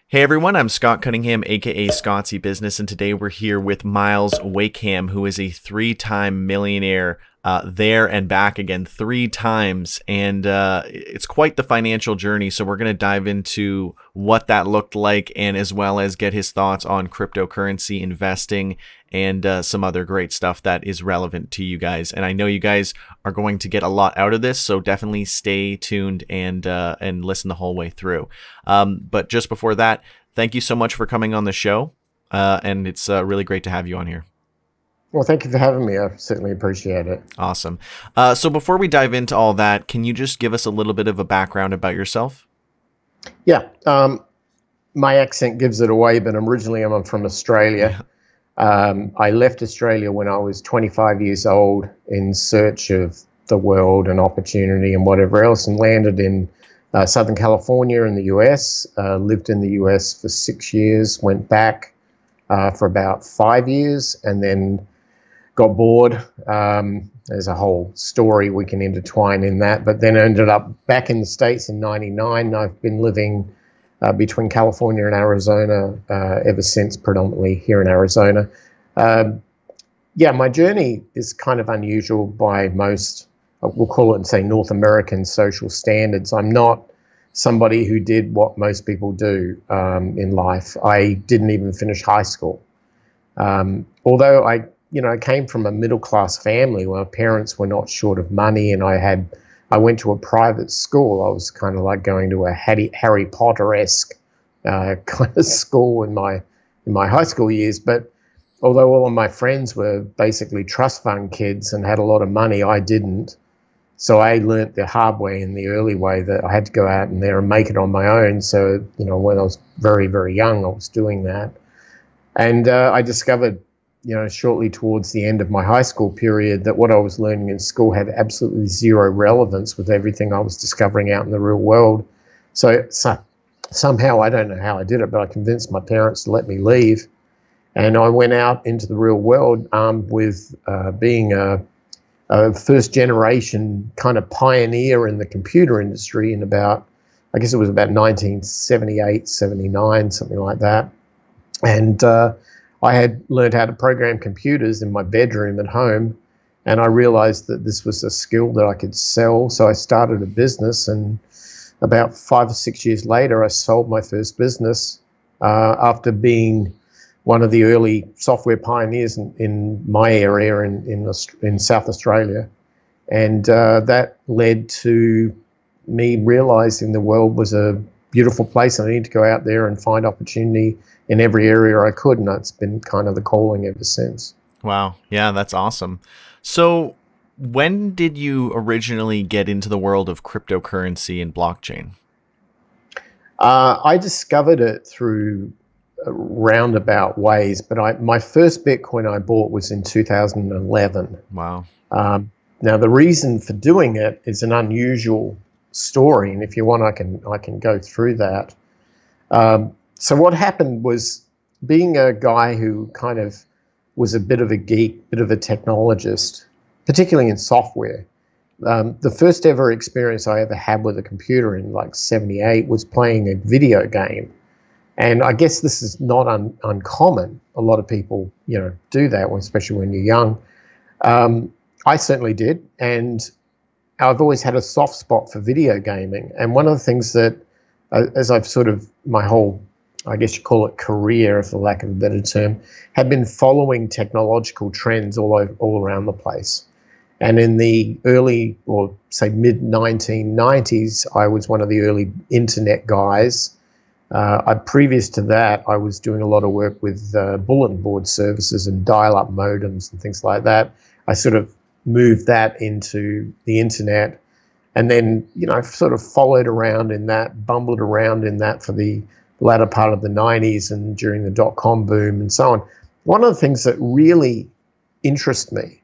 Hey everyone, I'm Scott Cunningham, aka Scottsy Business, and today we're here with Myles Wakeham, who is a three-time millionaire, there and back again 3 times, and it's quite the financial journey. So we're going to dive into what that looked like, and as well as get his thoughts on cryptocurrency investing and some other great stuff that is relevant to you guys. And I know you guys are going to get a lot out of this, so definitely stay tuned and listen the whole way through. But just before that, thank you so much for coming on the show, and it's really great to have you on here. Well, thank you for having me. I certainly appreciate it. Awesome. So before we dive into all that, can you just give us a little bit of a background about yourself? Yeah, my accent gives it away, but originally I'm from Yeah. Australia. I left Australia when I was 25 years old in search of the world and opportunity and whatever else, and landed in Southern California in the US. Lived in the US for 6 years, went back for about 5 years, and then got bored. There's a whole story we can intertwine in that, but then ended up back in the States in '99. I've been living between California and Arizona ever since, predominantly here in Arizona. Um, yeah, my journey is kind of unusual by most, we'll call it and say North American social standards. I'm not somebody who did what most people do in life. I didn't even finish high school. Although I came from a middle class family where my parents were not short of money, and I went to a private school. I was kind of like going to a Harry Potter-esque kind of school in my high school years. But although all of my friends were basically trust fund kids and had a lot of money, I didn't. So I learnt the hard way and the early way that I had to go out and there and make it on my own. So, when I was very, very young, I was doing that. And I discovered, shortly towards the end of my high school period, that what I was learning in school had absolutely zero relevance with everything I was discovering out in the real world. So somehow, I don't know how I did it, but I convinced my parents to let me leave. And I went out into the real world armed with being a first generation kind of pioneer in the computer industry in about, I guess it was about 1978, 79, something like that. And I had learned how to program computers in my bedroom at home, and I realized that this was a skill that I could sell. So I started a business, and about 5 or 6 years later, I sold my first business after being one of the early software pioneers in my area in South Australia. And that led to me realizing the world was a beautiful place and I need to go out there and find opportunity in every area I could. And that's been kind of the calling ever since. Wow. Yeah, that's awesome. So when did you originally get into the world of cryptocurrency and blockchain? I discovered it through roundabout ways, but my first Bitcoin I bought was in 2011. Wow. Now, the reason for doing it is an unusual story, and if you want, I can go through that. So what happened was, being a guy who kind of was a bit of a geek, bit of a technologist, particularly in software. The first ever experience I ever had with a computer in like '78 was playing a video game. And I guess this is not uncommon. A lot of people, do that, especially when you're young. I certainly did. And I've always had a soft spot for video gaming. And one of the things that, as I've sort of, my whole, I guess you call it career, for lack of a better term, have been following technological trends all around the place. And in the early, or say mid 1990s, I was one of the early internet guys. Previous to that, I was doing a lot of work with bulletin board services and dial-up modems and things like that. I sort of moved that into the internet, and then sort of followed around in that, bumbled around in that for the latter part of the '90s and during the dot-com boom and so on. One of the things that really interested me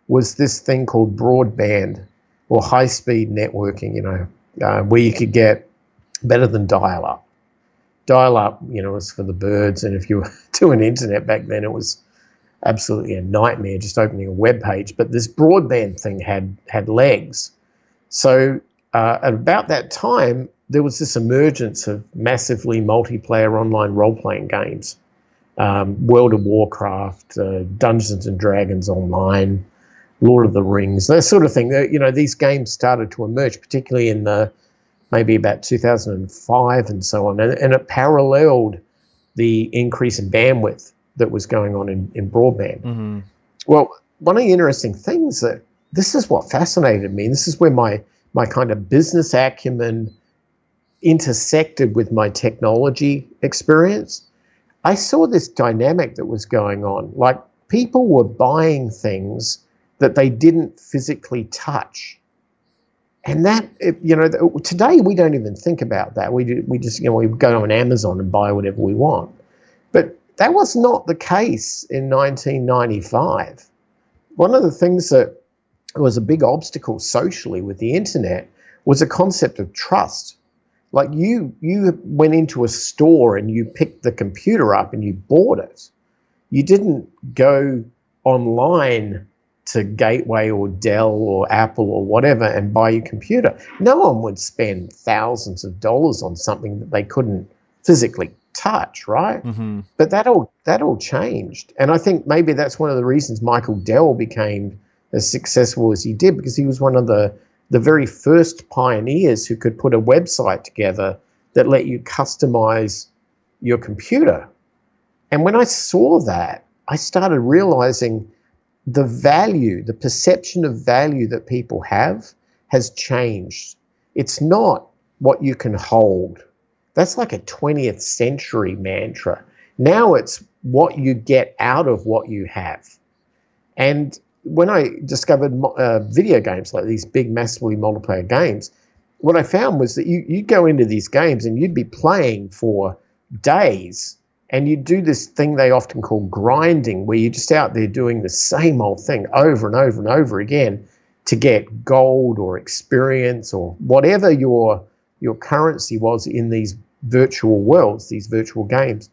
was this thing called broadband or high-speed networking. Where you could get better than dial-up. Dial-up, was for the birds, and if you were doing internet back then, it was absolutely a nightmare just opening a web page. But this broadband thing had legs. So at about that time, there was this emergence of massively multiplayer online role-playing games. World of Warcraft, Dungeons and Dragons Online, Lord of the Rings, that sort of thing. These games started to emerge, particularly in maybe about 2005 and so on, and it paralleled the increase in bandwidth that was going on in broadband. Mm-hmm. Well, one of the interesting things that this is what fascinated me, and this is where my kind of business acumen intersected with my technology experience. I saw this dynamic that was going on. Like, people were buying things that they didn't physically touch. And that, today we don't even think about that. We just, we go on Amazon and buy whatever we want. But that was not the case in 1995. One of the things that was a big obstacle socially with the internet was a concept of trust. Like, you went into a store and you picked the computer up and you bought it. You didn't go online to Gateway or Dell or Apple or whatever and buy your computer. No one would spend thousands of dollars on something that they couldn't physically touch, right? Mm-hmm. But that all changed. And I think maybe that's one of the reasons Michael Dell became as successful as he did, because he was one of the very first pioneers who could put a website together that let you customize your computer. And when I saw that, I started realizing the value, the perception of value that people have has changed. It's not what you can hold. That's like a 20th century mantra. Now it's what you get out of what you have. And when I discovered video games, like these big, massively multiplayer games, what I found was that you'd go into these games and you'd be playing for days, and you'd do this thing they often call grinding, where you're just out there doing the same old thing over and over and over again to get gold or experience or whatever your currency was in these virtual worlds, these virtual games.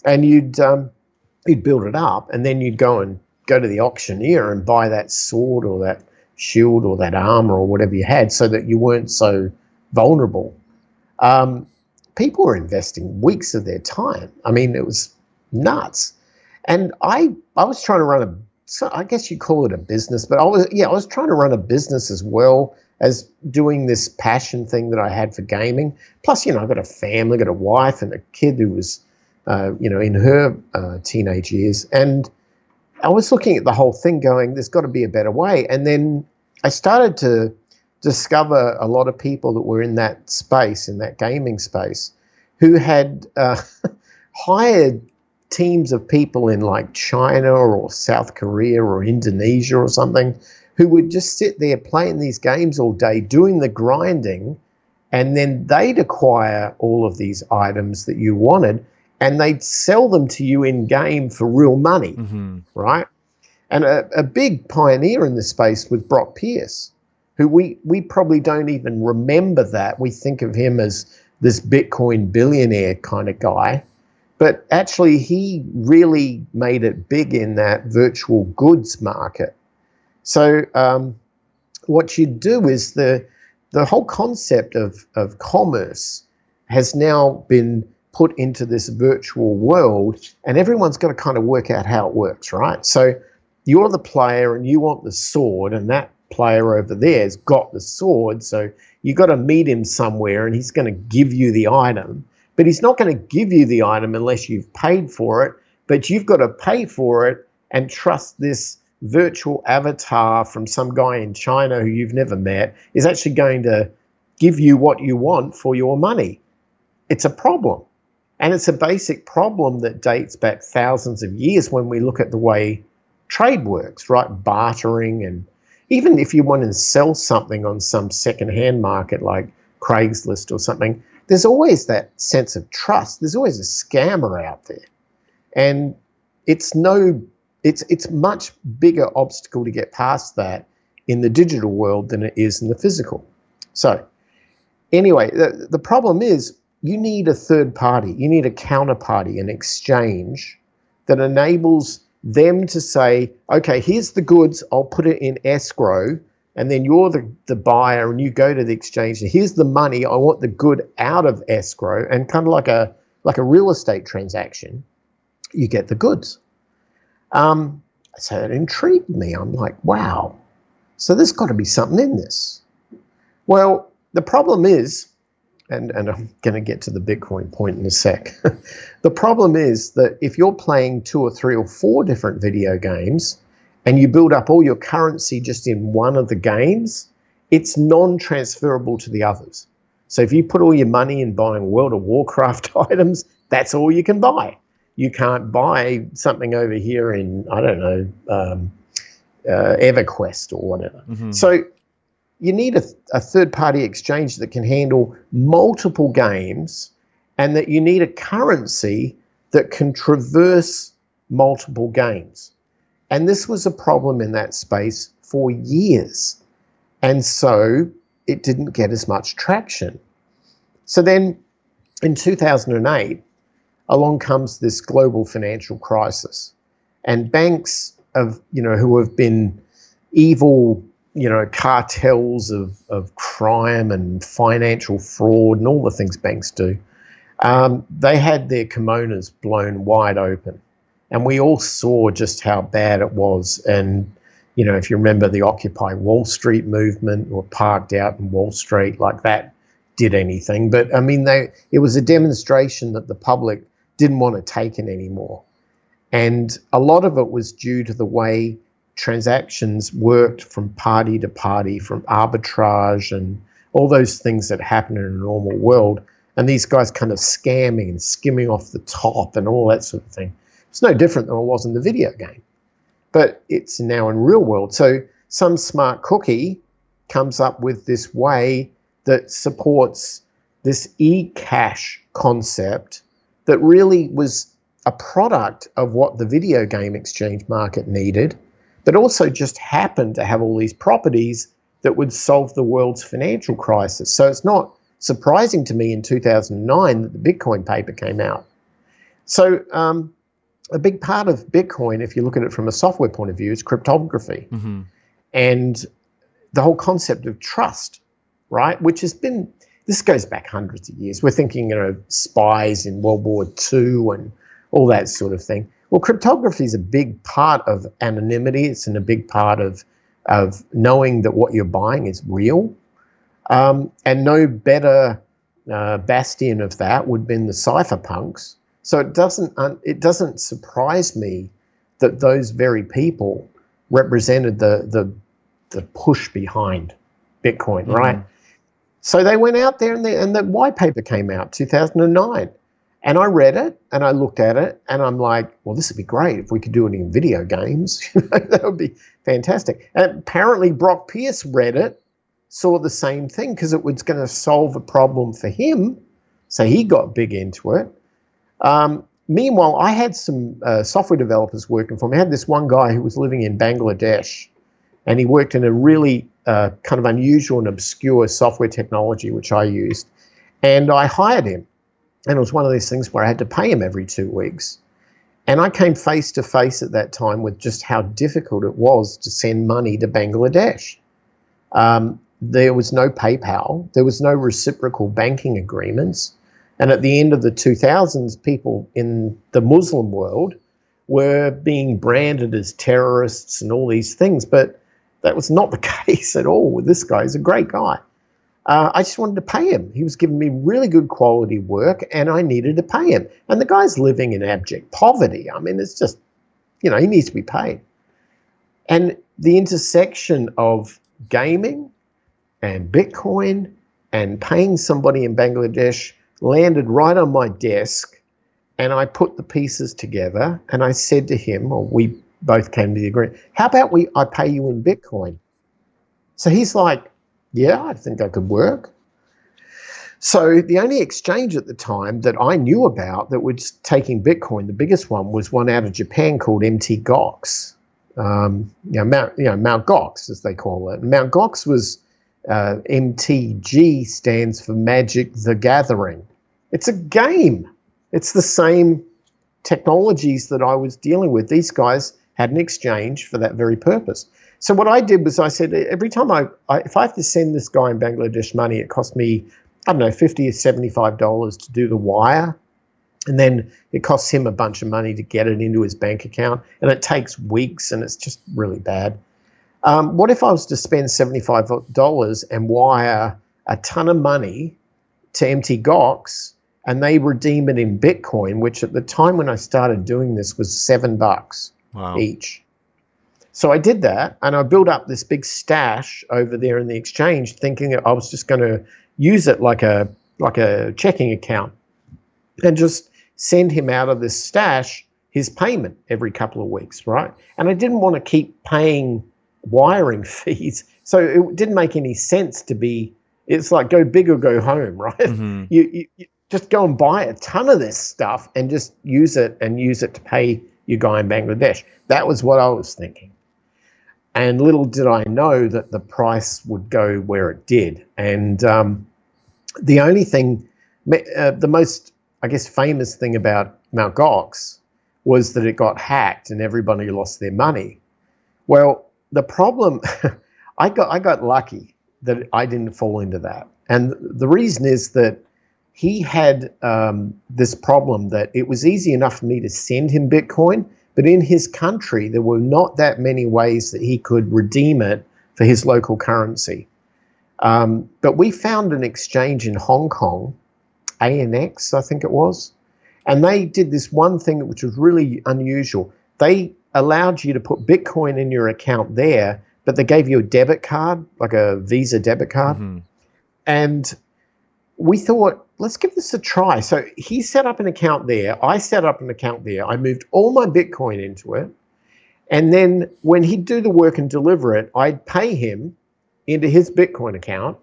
And you'd build it up, and then you'd go to the auctioneer and buy that sword or that shield or that armor or whatever you had, so that you weren't so vulnerable. People were investing weeks of their time. I mean, it was nuts. And I was trying to run I guess you call it a business, but I was trying to run a business as well as doing this passion thing that I had for gaming. Plus, I've got a family, got a wife and a kid who was, in her teenage years. And I was looking at the whole thing going, there's got to be a better way. And then I started to discover a lot of people that were in that space, in that gaming space, who had hired teams of people in like China or South Korea or Indonesia or something, who would just sit there playing these games all day, doing the grinding, and then they'd acquire all of these items that you wanted, and they'd sell them to you in game for real money, Mm-hmm. right? And a big pioneer in this space was Brock Pierce, who we probably don't even remember that. We think of him as this Bitcoin billionaire kind of guy. But actually, he really made it big in that virtual goods market. So what you do is the whole concept of commerce has now been put into this virtual world, and everyone's got to kind of work out how it works, right? So you're the player and you want the sword, and that player over there's got the sword, so you got to meet him somewhere and he's going to give you the item. But he's not going to give you the item unless you've paid for it, but you've got to pay for it and trust this virtual avatar from some guy in China who you've never met is actually going to give you what you want for your money. It's a problem. And it's a basic problem that dates back thousands of years when we look at the way trade works, right? Bartering, and even if you want to sell something on some secondhand market like Craigslist or something, there's always that sense of trust. There's always a scammer out there. And it's much bigger obstacle to get past that in the digital world than it is in the physical. So anyway, the problem is you need a third party. You need a counterparty, an exchange that enables them to say, okay, here's the goods, I'll put it in escrow, and then you're the buyer and you go to the exchange and here's the money, I want the good out of escrow, and kind of like a real estate transaction, you get the goods. So it intrigued me. I'm like, wow, so there's got to be something in this. Well, the problem is, and I'm going to get to the Bitcoin point in a sec. The problem is that if you're playing 2 or 3 or 4 different video games and you build up all your currency just in one of the games, it's non-transferable to the others. So if you put all your money in buying World of Warcraft items, that's all you can buy. You can't buy something over here in, I don't know, EverQuest or whatever. Mm-hmm. So you need a third-party exchange that can handle multiple games, and that you need a currency that can traverse multiple games. And this was a problem in that space for years. And so it didn't get as much traction. So then in 2008, along comes this global financial crisis. And banks who have been evil, cartels of crime and financial fraud and all the things banks do, they had their kimonos blown wide open. And we all saw just how bad it was. And, if you remember the Occupy Wall Street movement, or parked out in Wall Street, like that did anything. But, it was a demonstration that the public didn't want to take it anymore. And a lot of it was due to the way transactions worked from party to party, from arbitrage and all those things that happen in a normal world. And these guys kind of scamming and skimming off the top and all that sort of thing. It's no different than it was in the video game, but it's now in real world. So some smart cookie comes up with this way that supports this e-cash concept that really was a product of what the video game exchange market needed, but also just happened to have all these properties that would solve the world's financial crisis. So it's not surprising to me in 2009 that the Bitcoin paper came out. So a big part of Bitcoin, if you look at it from a software point of view, is cryptography. Mm-hmm. And the whole concept of trust, right, which has been, this goes back hundreds of years. We're thinking, spies in World War II and all that sort of thing. Well, cryptography is a big part of anonymity. It's a big part of knowing that what you're buying is real. And no better bastion of that would have been the cypherpunks. So it doesn't surprise me that those very people represented the push behind Bitcoin, mm-hmm. right? So they went out there and the white paper came out 2009. And I read it and I looked at it and I'm like, well, this would be great if we could do it in video games. That would be fantastic. And apparently Brock Pierce read it, saw the same thing because it was going to solve a problem for him. So he got big into it. Meanwhile, I had some software developers working for me. I had this one guy who was living in Bangladesh, and he worked in a really kind of unusual and obscure software technology, which I used. And I hired him. And it was one of these things where I had to pay him every 2 weeks. And I came face to face at that time with just how difficult it was to send money to Bangladesh. There was no PayPal. There was no reciprocal banking agreements. And at the end of the 2000s, people in the Muslim world were being branded as terrorists and all these things. But that was not the case at all with this guy. He's a great guy. I just wanted to pay him. He was giving me really good quality work, and I needed to pay him. And the guy's living in abject poverty. I mean, it's just, he needs to be paid. And the intersection of gaming and Bitcoin and paying somebody in Bangladesh landed right on my desk, and I put the pieces together, and I said to him, or we both came to the agreement, how about I pay you in Bitcoin? So he's like, yeah, I think that could work. So the only exchange at the time that I knew about that was taking Bitcoin, the biggest one, was one out of Japan called Mt. Gox. Mount Gox, as they call it. Mount Gox was MTG stands for Magic the Gathering. It's a game. It's the same technologies that I was dealing with. These guys had an exchange for that very purpose. So what I did was I said, every time if I have to send this guy in Bangladesh money, it cost me, I don't know, $50 or $75 to do the wire. And then it costs him a bunch of money to get it into his bank account. And it takes weeks and it's just really bad. What if I was to spend $75 and wire a ton of money to Mt. Gox and they redeem it in Bitcoin, which at the time when I started doing this was $7 each. So I did that and I built up this big stash over there in the exchange thinking I was just going to use it like a checking account and just send him out of this stash his payment every couple of weeks, right? And I didn't want to keep paying wiring fees. So it didn't make any sense to be, it's like go big or go home, right? Mm-hmm. You just go and buy a ton of this stuff and just use it to pay your guy in Bangladesh. That was what I was thinking. And little did I know that the price would go where it did. And the only thing, the most, I guess, famous thing about Mt. Gox was that it got hacked and everybody lost their money. Well, the problem, I got lucky that I didn't fall into that. And the reason is that he had this problem that it was easy enough for me to send him Bitcoin, but in his country, there were not that many ways that he could redeem it for his local currency. But we found an exchange in Hong Kong, ANX, I think it was, and they did this one thing which was really unusual. They allowed you to put Bitcoin in your account there, but they gave you a debit card, like a Visa debit card. Mm-hmm. And we thought, let's give this a try. So he set up an account there. I set up an account there. I moved all my Bitcoin into it. And then when he'd do the work and deliver it, I'd pay him into his Bitcoin account.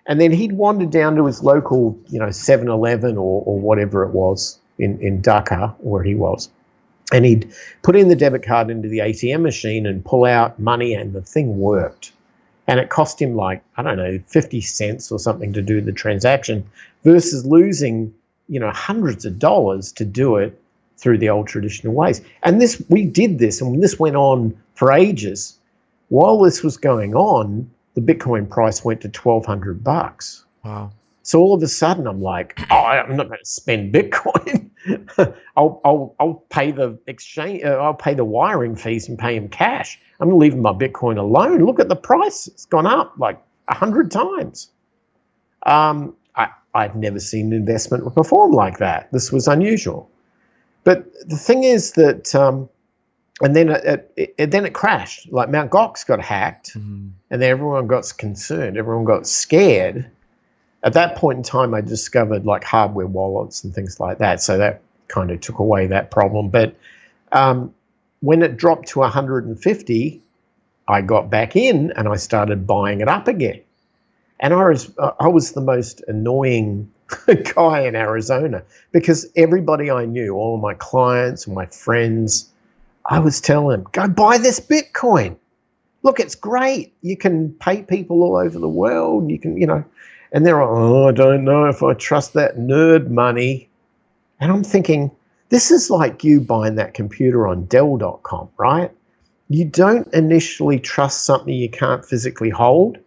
And then he'd wander down to his local, 7-Eleven or whatever it was in Dhaka, where he was. And he'd put in the debit card into the ATM machine and pull out money, and the thing worked. And it cost him 50 cents or something to do the transaction versus losing, hundreds of dollars to do it through the old traditional ways. And we did this, and this went on for ages. While this was going on, the Bitcoin price went to $1,200. Wow. So all of a sudden I'm like, I'm not going to spend Bitcoin. I'll pay the exchange. I'll pay the wiring fees and pay him cash. I'm going to leave my Bitcoin alone. Look at the price; it's gone up like 100 times. I've never seen an investment perform like that. This was unusual. But the thing is that, and then it crashed. Like Mt. Gox got hacked, mm-hmm. and then everyone got concerned. Everyone got scared. At that point in time, I discovered like hardware wallets and things like that. So that kind of took away that problem. But when it dropped to 150, I got back in and I started buying it up again. And I was the most annoying guy in Arizona because everybody I knew, all of my clients and my friends, I was telling them, go buy this Bitcoin. Look, it's great. You can pay people all over the world. You can, and they're like, I don't know if I trust that nerd money. And I'm thinking, this is like you buying that computer on Dell.com, right? You don't initially trust something you can't physically hold,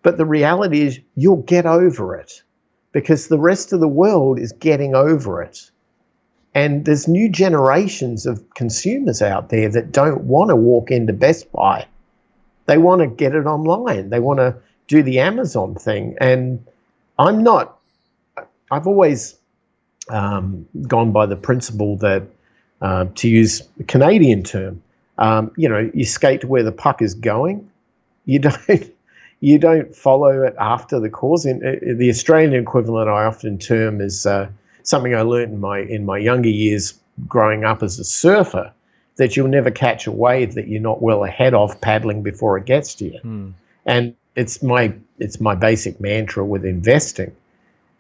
but the reality is you'll get over it because the rest of the world is getting over it. And there's new generations of consumers out there that don't want to walk into Best Buy. They want to get it online. They want to do the Amazon thing. And I've always gone by the principle that, to use a Canadian term, you skate to where the puck is going. You don't follow it after the cause. The Australian equivalent I often term is something I learned in my younger years growing up as a surfer, that you'll never catch a wave that you're not well ahead of paddling before it gets to you. And it's my basic mantra with investing.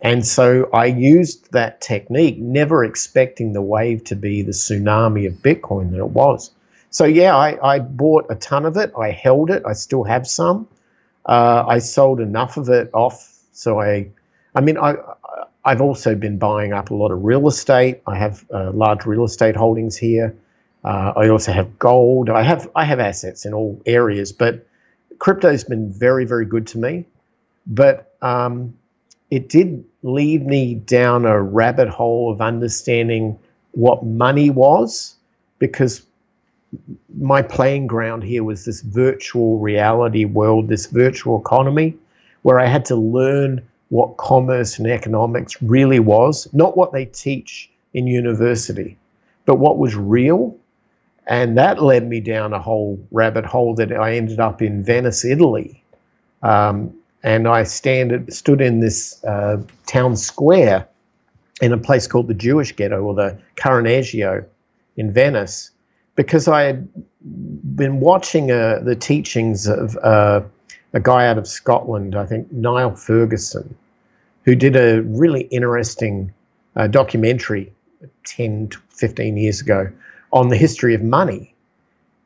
And so I used that technique, never expecting the wave to be the tsunami of Bitcoin that it was. So yeah, I bought a ton of it. I held it. I still have some. I sold enough of it off. So I've also been buying up a lot of real estate. I have large real estate holdings here. I also have gold. I have assets in all areas, but crypto's been very, very good to me. But it did lead me down a rabbit hole of understanding what money was, because my playing ground here was this virtual reality world, this virtual economy, where I had to learn what commerce and economics really was, not what they teach in university, but what was real. And that led me down a whole rabbit hole that I ended up in Venice, Italy. And I stood in this town square in a place called the Jewish Ghetto, or the Cunningham in Venice, because I had been watching the teachings of a guy out of Scotland, I think Niall Ferguson, who did a really interesting documentary 10 to 15 years ago on the history of money.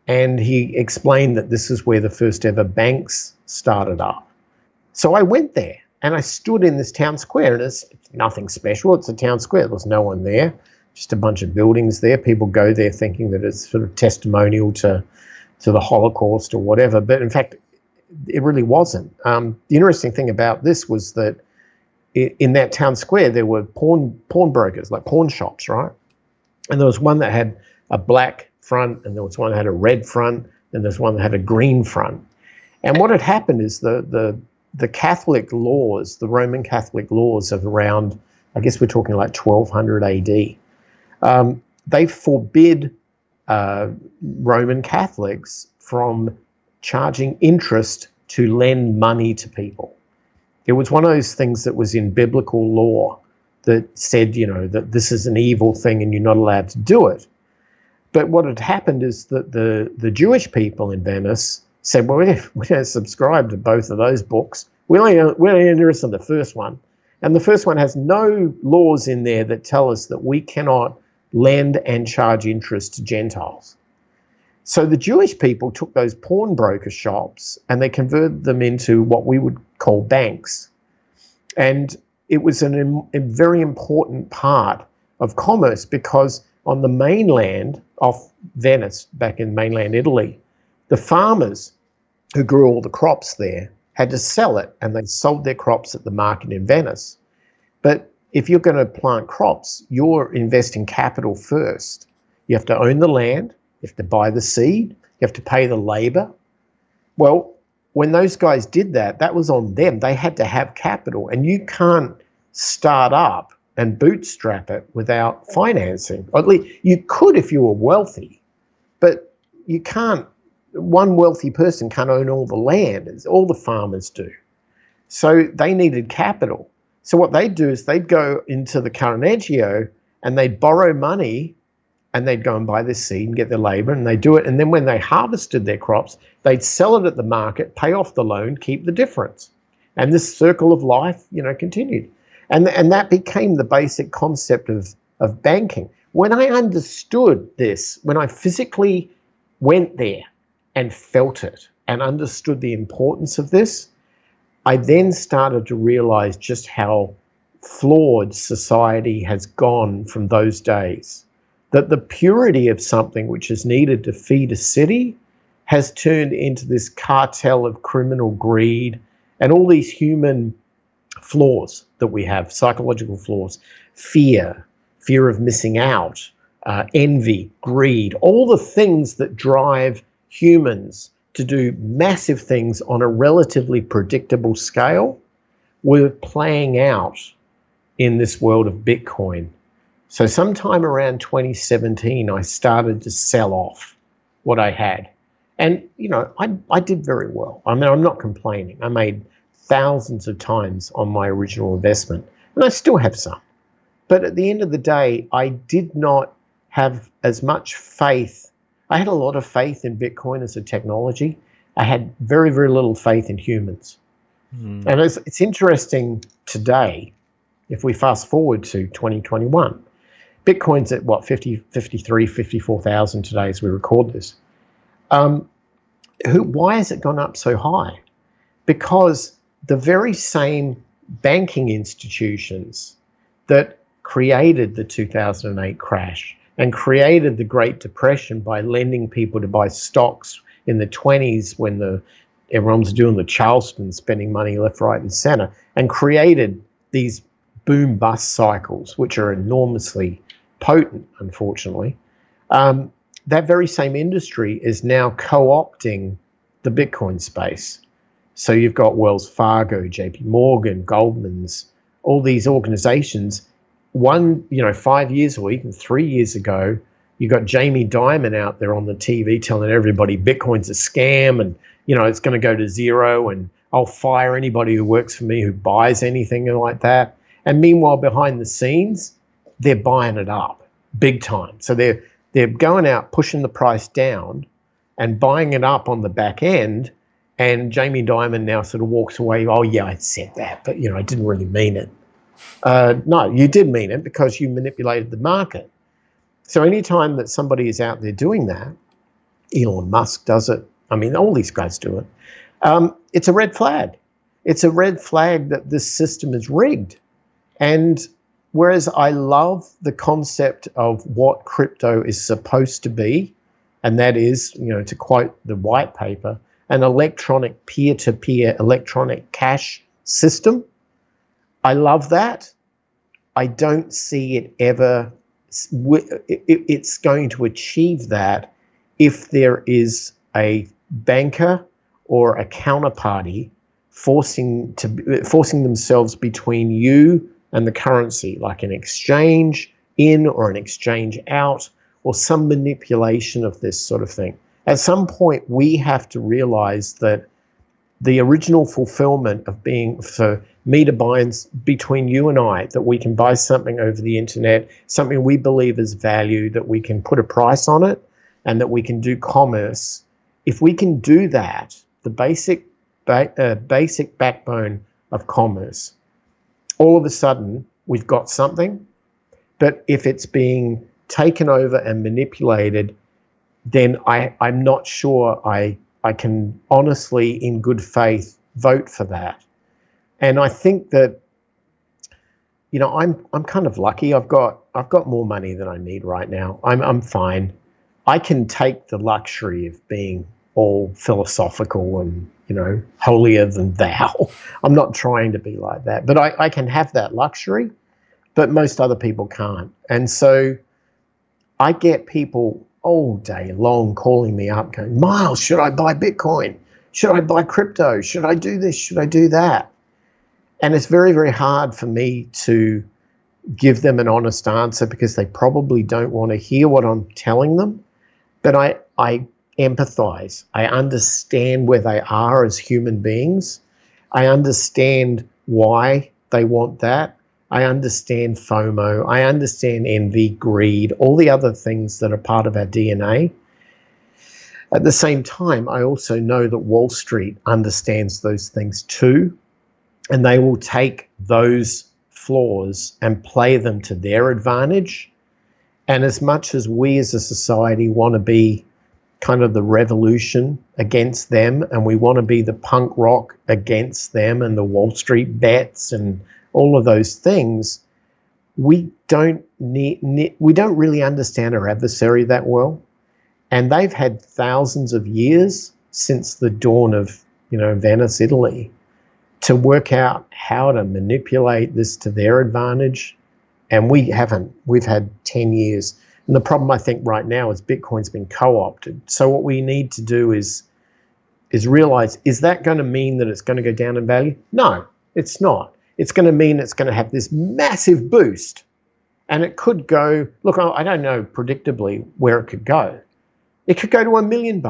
And he explained that this is where the first ever banks started up. So I went there and I stood in this town square, and it's nothing special. It's a town square. There was no one there, just a bunch of buildings there. People go there thinking that it's sort of testimonial to the Holocaust or whatever. But in fact, it really wasn't. The interesting thing about this was that in that town square, there were pawnbrokers, like pawn shops, right? And there was one that had a black front, and there was one that had a red front, and there's one that had a green front. And what had happened is the Catholic laws, the Roman Catholic laws of around, I guess we're talking like 1200 AD, they forbid Roman Catholics from charging interest to lend money to people. It was one of those things that was in biblical law that said, that this is an evil thing and you're not allowed to do it. But what had happened is that the Jewish people in Venice said, well, we don't subscribe to both of those books. We're only interested in the first one. And the first one has no laws in there that tell us that we cannot lend and charge interest to Gentiles. So the Jewish people took those pawnbroker shops and they converted them into what we would call banks. And it was a very important part of commerce, because on the mainland off Venice, back in mainland Italy, the farmers who grew all the crops there had to sell it, and they sold their crops at the market in Venice. But if you're going to plant crops, you're investing capital first. You have to own the land, you have to buy the seed, you have to pay the labor. Well, when those guys did that, that was on them. They had to have capital, and you can't start up and bootstrap it without financing. Or at least you could if you were wealthy, but you can't. One wealthy person can't own all the land, as all the farmers do. So they needed capital. So what they'd do is they'd go into the Carnegie and they'd borrow money, and they'd go and buy their seed and get their labor, and they do it. And then when they harvested their crops, they'd sell it at the market, pay off the loan, keep the difference. And this circle of life, continued. And that became the basic concept of banking. When I understood this, when I physically went there and felt it and understood the importance of this, I then started to realize just how flawed society has gone from those days. That the purity of something which is needed to feed a city has turned into this cartel of criminal greed and all these human flaws that we have, psychological flaws, fear of missing out, envy, greed, all the things that drive humans to do massive things on a relatively predictable scale were playing out in this world of Bitcoin. So sometime around 2017, I started to sell off what I had. And, I did very well. I mean, I'm not complaining. I made thousands of times on my original investment, and I still have some. But at the end of the day, I did not have as much faith. I had a lot of faith in Bitcoin as a technology. I had very, very little faith in humans. And it's interesting today, if we fast forward to 2021, Bitcoin's at 53, 54,000 today as we record this. Why has it gone up so high? Because the very same banking institutions that created the 2008 crash, and created the Great Depression by lending people to buy stocks in the 20s when everyone was doing the Charleston, spending money left, right, and center, and created these boom bust cycles, which are enormously potent, unfortunately. That very same industry is now co-opting the Bitcoin space. So you've got Wells Fargo, JP Morgan, Goldman's, all these organizations. 5 years or even 3 years ago, you got Jamie Dimon out there on the TV telling everybody Bitcoin's a scam and, it's going to go to zero and I'll fire anybody who works for me who buys anything like that. And meanwhile, behind the scenes, they're buying it up big time. So they're going out, pushing the price down and buying it up on the back end. And Jamie Dimon now sort of walks away, oh, yeah, I said that, but, I didn't really mean it. No, you did mean it because you manipulated the market. So anytime that somebody is out there doing that, Elon Musk does it, all these guys do it, it's a red flag. It's a red flag that this system is rigged. And whereas I love the concept of what crypto is supposed to be, and that is, to quote the white paper, an electronic peer-to-peer electronic cash system, I love that. I don't see it ever, it's going to achieve that if there is a banker or a counterparty forcing themselves between you and the currency, like an exchange in or an exchange out, or some manipulation of this sort of thing. At some point, we have to realize that the original fulfillment of being for me to buy between you and I, that we can buy something over the internet, something we believe is value, that we can put a price on it, and that we can do commerce. If we can do that, the basic backbone of commerce, all of a sudden we've got something. But if it's being taken over and manipulated, then I'm not sure I can honestly, in good faith, vote for that. And I think that, I'm kind of lucky. I've got more money than I need right now. I'm fine. I can take the luxury of being all philosophical and, holier than thou. I'm not trying to be like that, but I can have that luxury, but most other people can't. And so I get people all day long calling me up going, Myles, should I buy Bitcoin? Should I buy crypto? Should I do this? Should I do that? And it's very, very hard for me to give them an honest answer because they probably don't want to hear what I'm telling them. But I empathize. I understand where they are as human beings. I understand why they want that. I understand FOMO. I understand envy, greed, all the other things that are part of our DNA. At the same time, I also know that Wall Street understands those things too, and they will take those flaws and play them to their advantage. And as much as we as a society want to be kind of the revolution against them, and we want to be the punk rock against them and the Wall Street bets and all of those things, we don't really understand our adversary that well. And they've had thousands of years since the dawn of, Venice, Italy, to work out how to manipulate this to their advantage. And we haven't. We've had 10 years. And the problem, I think, right now is Bitcoin's been co-opted. So what we need to do is realize, is that going to mean that it's going to go down in value? No, it's not. It's going to mean it's going to have this massive boost. And it could go, look, I don't know predictably where it could go. It could go to $1 million,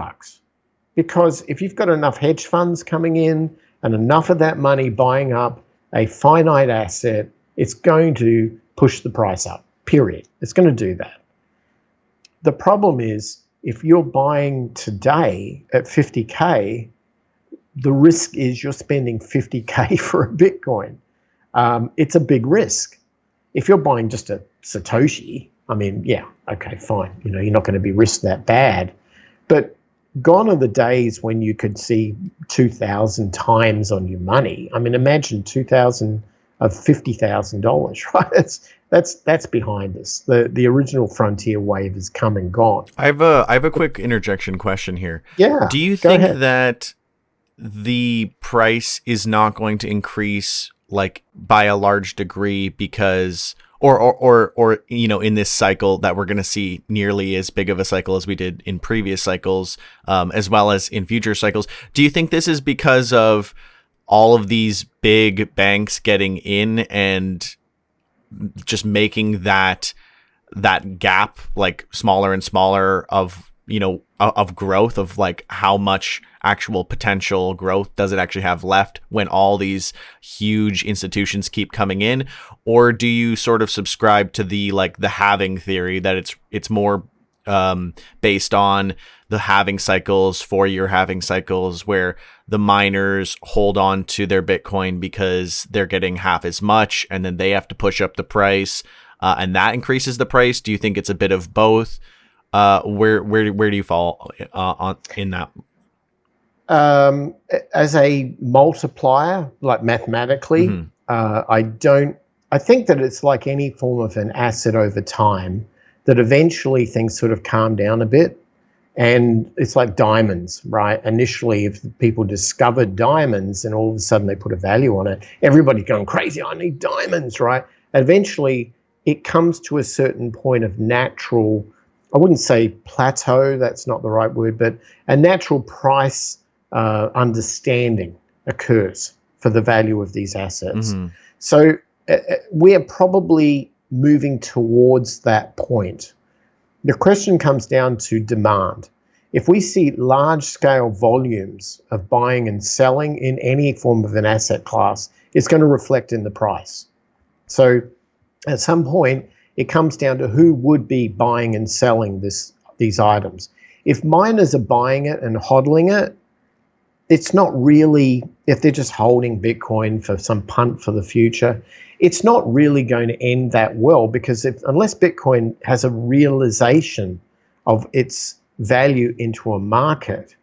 because if you've got enough hedge funds coming in and enough of that money buying up a finite asset, it's going to push the price up, period. It's going to do that. The problem is, if you're buying today at 50K, the risk is you're spending 50K for a Bitcoin. It's a big risk. If you're buying just a Satoshi, yeah, okay, fine. You're not going to be risked that bad. But gone are the days when you could see 2,000 times on your money. Imagine 2,000 of $50,000, right? that's behind us. The original frontier wave has come and gone. I have a quick interjection question here. Yeah, Do you go think ahead. that the price is not going to increase like by a large degree because or in this cycle that we're going to see nearly as big of a cycle as we did in previous cycles, as well as in future cycles? Do you think this is because of all of these big banks getting in and just making that gap like smaller and smaller of of growth, of like how much actual potential growth does it actually have left when all these huge institutions keep coming in? Or do you sort of subscribe to the halving theory, that it's more based on the halving cycles, 4-year halving cycles, where the miners hold on to their Bitcoin because they're getting half as much and then they have to push up the price, and that increases the price? Do you think it's a bit of both? Where do you fall on in that? Um, as a multiplier, like mathematically, Mm-hmm. I don't. I think that it's like any form of an asset over time, that eventually things sort of calm down a bit. And it's like diamonds, right? Initially, if people discovered diamonds and all of a sudden they put a value on it, everybody's going crazy. I need diamonds, right? Eventually, it comes to a certain point of natural, I wouldn't say plateau, that's not the right word, but a natural price understanding occurs for the value of these assets. Mm-hmm. So we are probably moving towards that point. The question comes down to demand. If we see large scale volumes of buying and selling in any form of an asset class, it's going to reflect in the price. So at some point, it comes down to who would be buying and selling these items. If miners are buying it and hodling it, it's not really, if they're just holding Bitcoin for some punt for the future, it's not really going to end that well, because unless Bitcoin has a realization of its value into a market,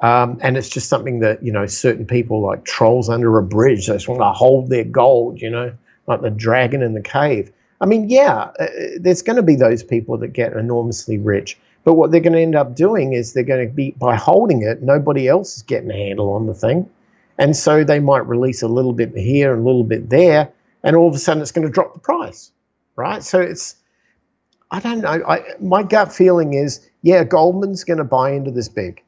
and it's just something that, certain people like trolls under a bridge, they just want to hold their gold, like the dragon in the cave. I mean, yeah, there's going to be those people that get enormously rich. But what they're going to end up doing is they're going to be, by holding it, nobody else is getting a handle on the thing. And so they might release a little bit here and a little bit there, and all of a sudden it's going to drop the price, right? So I don't know. My gut feeling is, yeah, Goldman's going to buy into this big,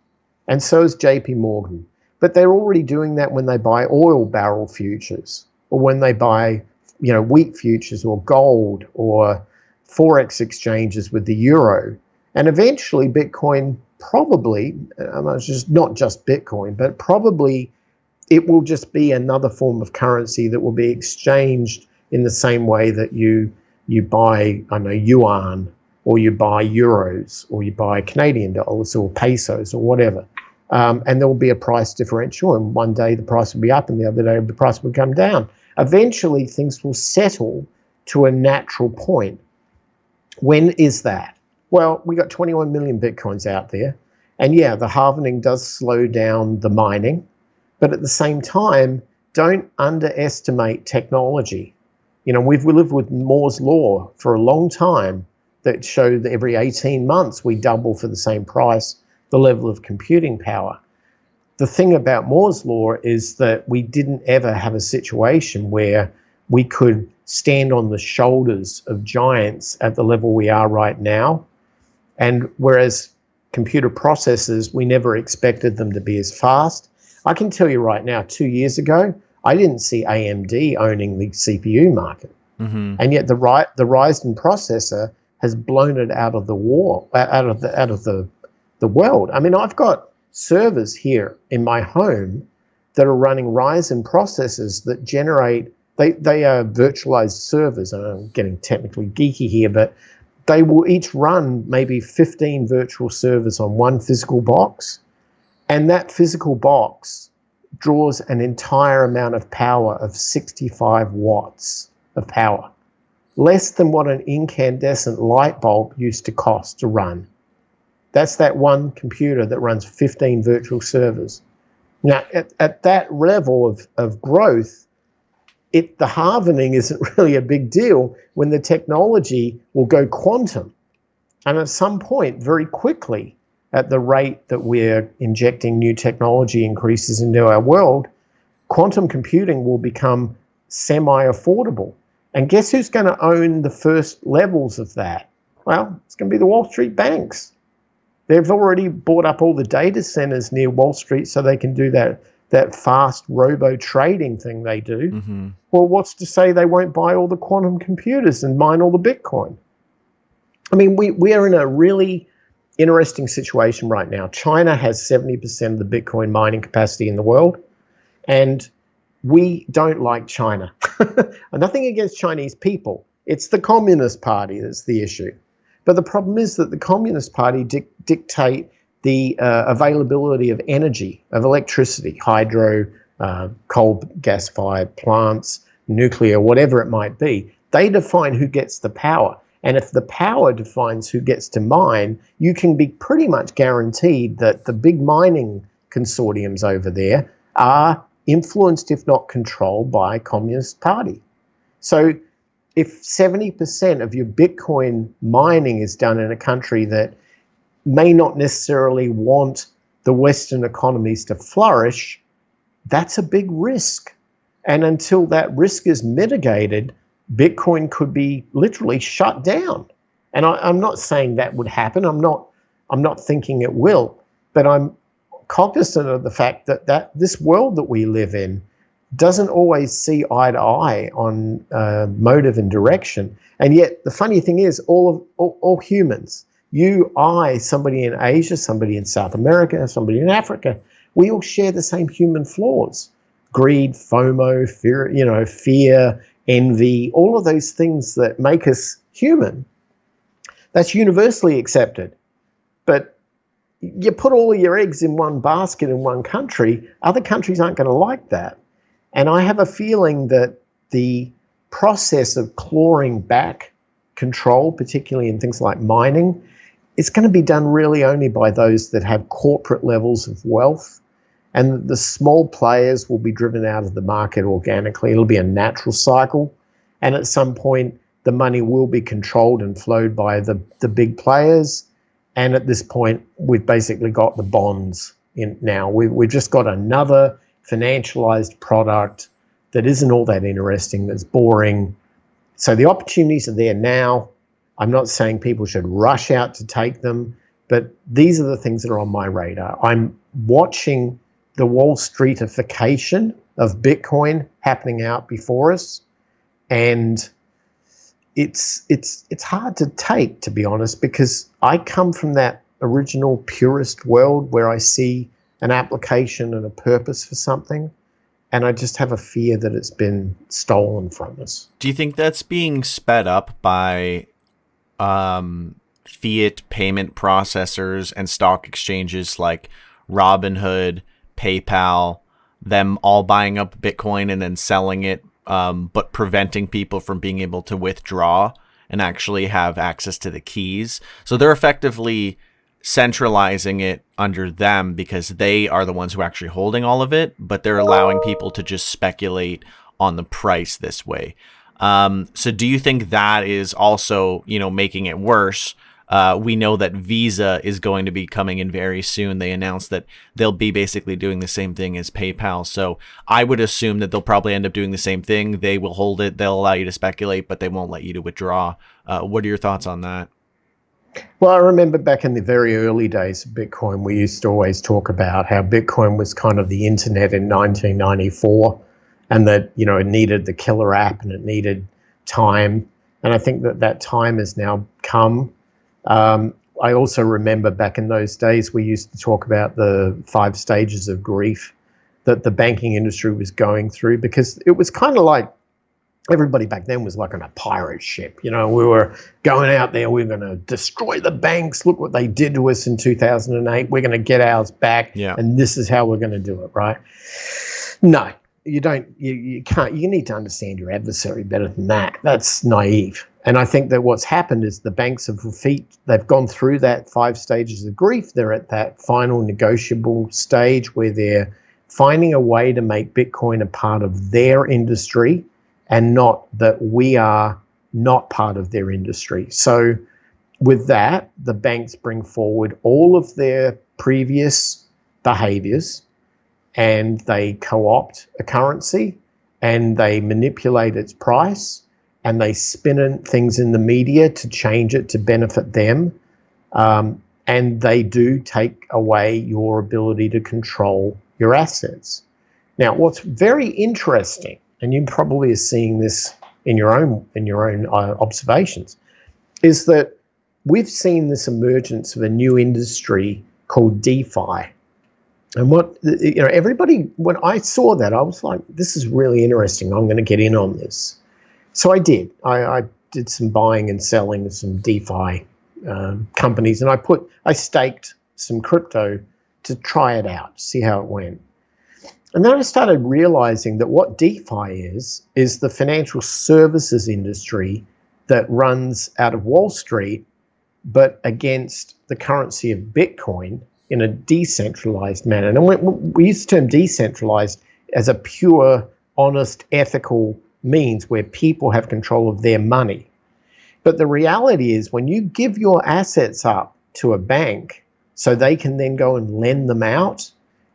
and so is JP Morgan. But they're already doing that when they buy oil barrel futures, or when they buy, wheat futures, or gold, or Forex exchanges with the euro. And eventually Bitcoin probably, just not just Bitcoin, but probably it will just be another form of currency that will be exchanged in the same way that you buy, yuan, or you buy euros, or you buy Canadian dollars or pesos or whatever. And there will be a price differential, and one day the price will be up and the other day the price will come down. Eventually things will settle to a natural point. When is that? Well, we got 21 million Bitcoins out there. And yeah, the halvening does slow down the mining. But at the same time, don't underestimate technology. We've lived with Moore's Law for a long time, that showed that every 18 months we double for the same price the level of computing power. The thing about Moore's Law is that we didn't ever have a situation where we could stand on the shoulders of giants at the level we are right now. And whereas computer processors, we never expected them to be as fast. I can tell you right now, 2 years ago, I didn't see AMD owning the CPU market. Mm-hmm. And yet the Ryzen processor has blown it out of the world. I mean, I've got servers here in my home that are running Ryzen processors that generate, they are virtualized servers. And I'm getting technically geeky here, but they will each run maybe 15 virtual servers on one physical box. And that physical box draws an entire amount of power of 65 watts of power. Less than what an incandescent light bulb used to cost to run. That's that one computer that runs 15 virtual servers. Now, at that level of growth, the halvening isn't really a big deal when the technology will go quantum. And at some point, very quickly, at the rate that we're injecting new technology increases into our world, quantum computing will become semi-affordable. And guess who's going to own the first levels of that? Well, it's going to be the Wall Street banks. They've already bought up all the data centers near Wall Street so they can do that fast robo-trading thing they do. Mm-hmm. Well, what's to say they won't buy all the quantum computers and mine all the Bitcoin? I mean, we are in a really interesting situation right now. China has 70% of the Bitcoin mining capacity in the world, and we don't like China. Nothing against Chinese people. It's the Communist Party that's the issue. But the problem is that the Communist Party dictate the availability of energy, of electricity, hydro, coal gas-fired plants, nuclear, whatever it might be. They define who gets the power. And if the power defines who gets to mine, you can be pretty much guaranteed that the big mining consortiums over there are influenced, if not controlled, by Communist Party. So if 70% of your Bitcoin mining is done in a country that may not necessarily want the Western economies to flourish, that's a big risk. And until that risk is mitigated, Bitcoin could be literally shut down. And I'm not saying that would happen. I'm not thinking it will, but I'm cognizant of the fact that this world that we live in doesn't always see eye to eye on motive and direction. And yet the funny thing is, all humans, you, I, somebody in Asia, somebody in South America, somebody in Africa, we all share the same human flaws: greed, FOMO, fear, envy, all of those things that make us human. That's universally accepted. But you put all of your eggs in one basket in one country, other countries aren't going to like that. And I have a feeling that the process of clawing back control, particularly in things like mining, is going to be done really only by those that have corporate levels of wealth. And the small players will be driven out of the market organically. It'll be a natural cycle. And at some point, the money will be controlled and flowed by the big players. And at this point, we've basically got the bonds in now. We've just got another financialized product that isn't all that interesting, that's boring. So the opportunities are there now. I'm not saying people should rush out to take them, but these are the things that are on my radar. I'm watching the Wall Streetification of Bitcoin happening out before us, and it's hard to take, to be honest, because I come from that original purist world where I see an application and a purpose for something, and I just have a fear that it's been stolen from us. Do you think that's being sped up by fiat payment processors and stock exchanges like Robinhood, PayPal, them all buying up Bitcoin and then selling it, but preventing people from being able to withdraw and actually have access to the keys? So they're effectively centralizing it under them because they are the ones who are actually holding all of it, but they're allowing people to just speculate on the price this way. So do you think that is also, making it worse? We know that Visa is going to be coming in very soon. They announced that they'll be basically doing the same thing as PayPal. So I would assume that they'll probably end up doing the same thing. They will hold it. They'll allow you to speculate, but they won't let you to withdraw. What are your thoughts on that? Well, I remember back in the very early days of Bitcoin, we used to always talk about how Bitcoin was kind of the internet in 1994, and that, it needed the killer app and it needed time. And I think that time has now come. I also remember back in those days, we used to talk about the 5 stages of grief that the banking industry was going through, because it was kind of like everybody back then was like on a pirate ship. We were going out there, we were going to destroy the banks. Look what they did to us in 2008. We're going to get ours back. Yeah. And this is how we're going to do it, right? No, you don't. You can't. You need to understand your adversary better than that. That's naive. And I think that what's happened is the banks they've gone through that 5 stages of grief. They're at that final negotiable stage where they're finding a way to make Bitcoin a part of their industry. and not that we are not part of their industry. So with that, the banks bring forward all of their previous behaviors and they co-opt a currency and they manipulate its price and they spin in things in the media to change it to benefit them. And they do take away your ability to control your assets. Now, what's very interesting, and you probably are seeing this in your own observations, is that we've seen this emergence of a new industry called DeFi. And everybody, when I saw that, I was like, this is really interesting. I'm going to get in on this. So I did. I did some buying and selling of some DeFi companies, and I staked some crypto to try it out, see how it went. And then I started realizing that what DeFi is the financial services industry that runs out of Wall Street, but against the currency of Bitcoin in a decentralized manner. And we use the term decentralized as a pure, honest, ethical means where people have control of their money. But the reality is when you give your assets up to a bank so they can then go and lend them out,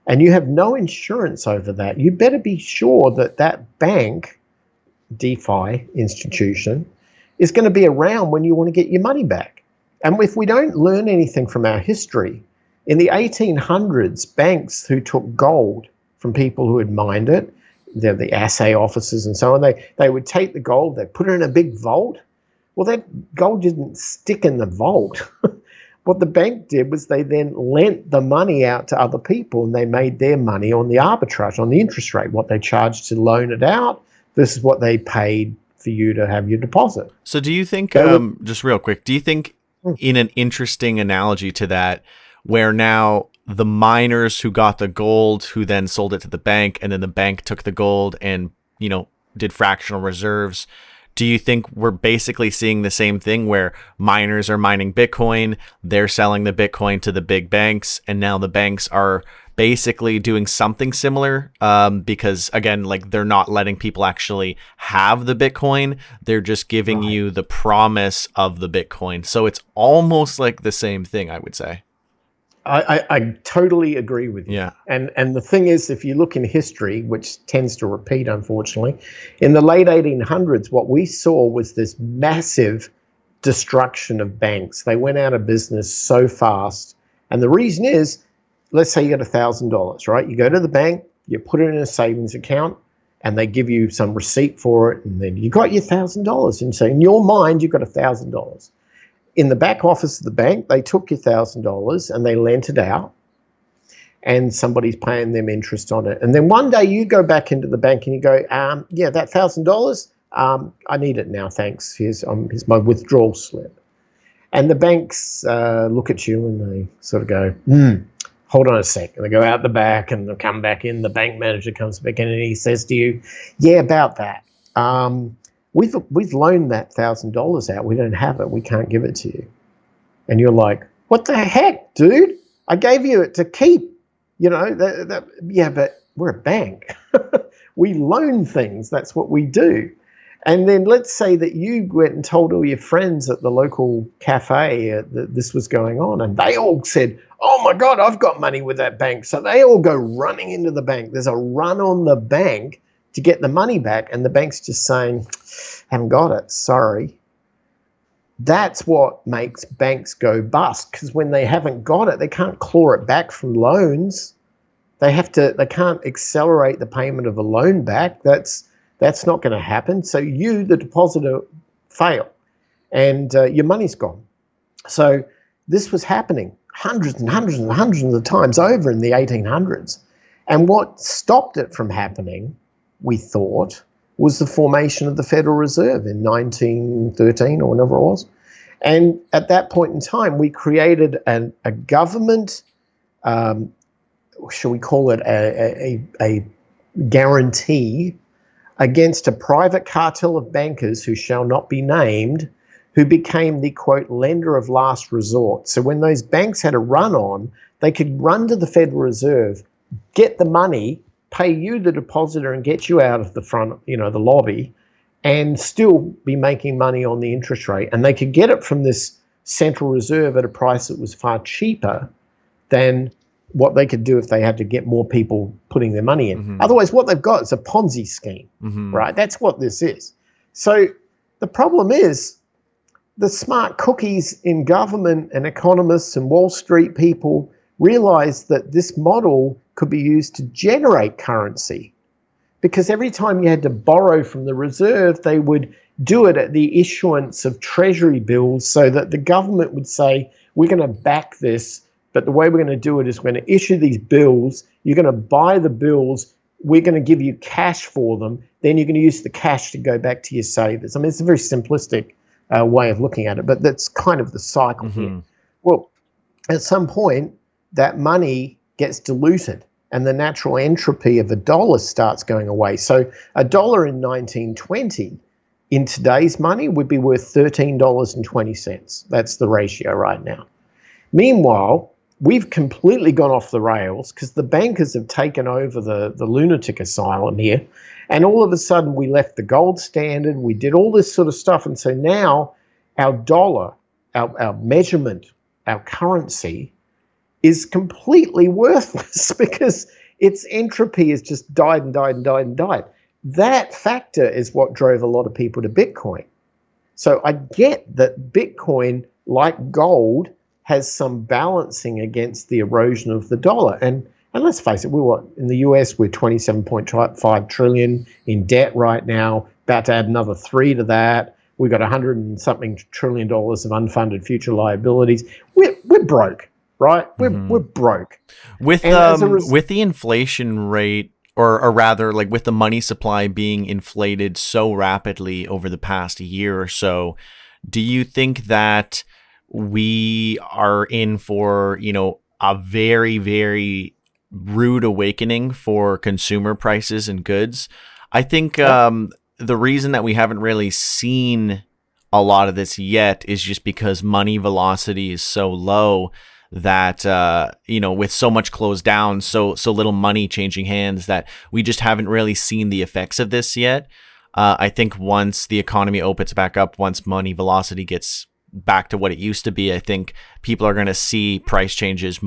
and you have no insurance over that, you better be sure that that bank, DeFi institution, is going to be around when you want to get your money back. And if we don't learn anything from our history, in the 1800s, banks who took gold from people who had mined it, the assay officers and so on, they would take the gold, they'd put it in a big vault. Well, that gold didn't stick in the vault. What the bank did was they then lent the money out to other people and they made their money on the arbitrage, on the interest rate, what they charged to loan it out versus what they paid for you to have your deposit. So do you think, just real quick, do you think in an interesting analogy to that, where now the miners who got the gold, who then sold it to the bank, and then the bank took the gold and, did fractional reserves, do you think we're basically seeing the same thing where miners are mining Bitcoin, they're selling the Bitcoin to the big banks, and now the banks are basically doing something similar because, again, like they're not letting people actually have the Bitcoin. They're just giving you the promise of the Bitcoin. So it's almost like the same thing, I would say. I totally agree with you. Yeah. And the thing is, if you look in history, which tends to repeat, unfortunately, in the late 1800s, what we saw was this massive destruction of banks. They went out of business so fast. And the reason is, let's say you got $1,000, right? You go to the bank, you put it in a savings account, and they give you some receipt for it, and then you got your $1,000. And so in your mind, you've got $1,000. In the back office of the bank, they took your $1,000 and they lent it out, and somebody's paying them interest on it. And then one day you go back into the bank and you go, yeah, that $1,000, I need it now, thanks. Here's my withdrawal slip. And the banks look at you and they sort of go, hold on a sec. And they go out the back and they come back in. The bank manager comes back in and he says to you, yeah, about that. We've loaned that $1,000 out. We don't have it. We can't give it to you. And you're like, what the heck, dude? I gave you it to keep. Yeah, but we're a bank. We loan things. That's what we do. And then let's say that you went and told all your friends at the local cafe that this was going on, and they all said, oh my God, I've got money with that bank. So they all go running into the bank. There's a run on the bank to get the money back, and the bank's just saying, haven't got it, sorry. That's what makes banks go bust, because when they haven't got it, they can't claw it back from loans. They can't accelerate the payment of a loan back. That's not going to happen. So you, the depositor, fail, and your money's gone. So this was happening hundreds and hundreds and hundreds of times over in the 1800s. And what stopped it from happening, we thought, was the formation of the Federal Reserve in 1913 or whenever it was. And at that point in time, we created a government, shall we call it a guarantee against a private cartel of bankers who shall not be named, who became the, quote, lender of last resort. So when those banks had a run on, they could run to the Federal Reserve, get the money, pay you, the depositor, and get you out of the front, the lobby, and still be making money on the interest rate. And they could get it from this Central Reserve at a price that was far cheaper than what they could do if they had to get more people putting their money in. Mm-hmm. Otherwise, what they've got is a Ponzi scheme, right? That's what this is. So the problem is the smart cookies in government and economists and Wall Street people realized that this model could be used to generate currency, because every time you had to borrow from the reserve, they would do it at the issuance of treasury bills, so that the government would say, we're going to back this, but the way we're going to do it is we're going to issue these bills, you're going to buy the bills, we're going to give you cash for them, then you're going to use the cash to go back to your savers. I mean, it's a very simplistic way of looking at it, but that's kind of the cycle here. Well, at some point, that money gets diluted and the natural entropy of a dollar starts going away. So a dollar in 1920 in today's money would be worth $13.20. That's the ratio right now. Meanwhile, we've completely gone off the rails because the bankers have taken over the lunatic asylum here. And all of a sudden we left the gold standard, we did all this sort of stuff. And so now our dollar, our measurement, our currency is completely worthless because its entropy has just died and died and died and died. That factor is what drove a lot of people to Bitcoin. So I get that Bitcoin, like gold, has some balancing against the erosion of the dollar. And let's face it, in the US, we're 27.5 trillion in debt right now, about to add another 3 to that. We've got 100 and something trillion dollars of unfunded future liabilities. We're broke, right? We're broke. With the inflation rate, or rather, like with the money supply being inflated so rapidly over the past year or so, do you think that we are in for, a very, very rude awakening for consumer prices and goods? I think the reason that we haven't really seen a lot of this yet is just because money velocity is so low that, with so much closed down, so little money changing hands, that we just haven't really seen the effects of this yet. I think once the economy opens back up, once money velocity gets back to what it used to be, I think people are going to see price changes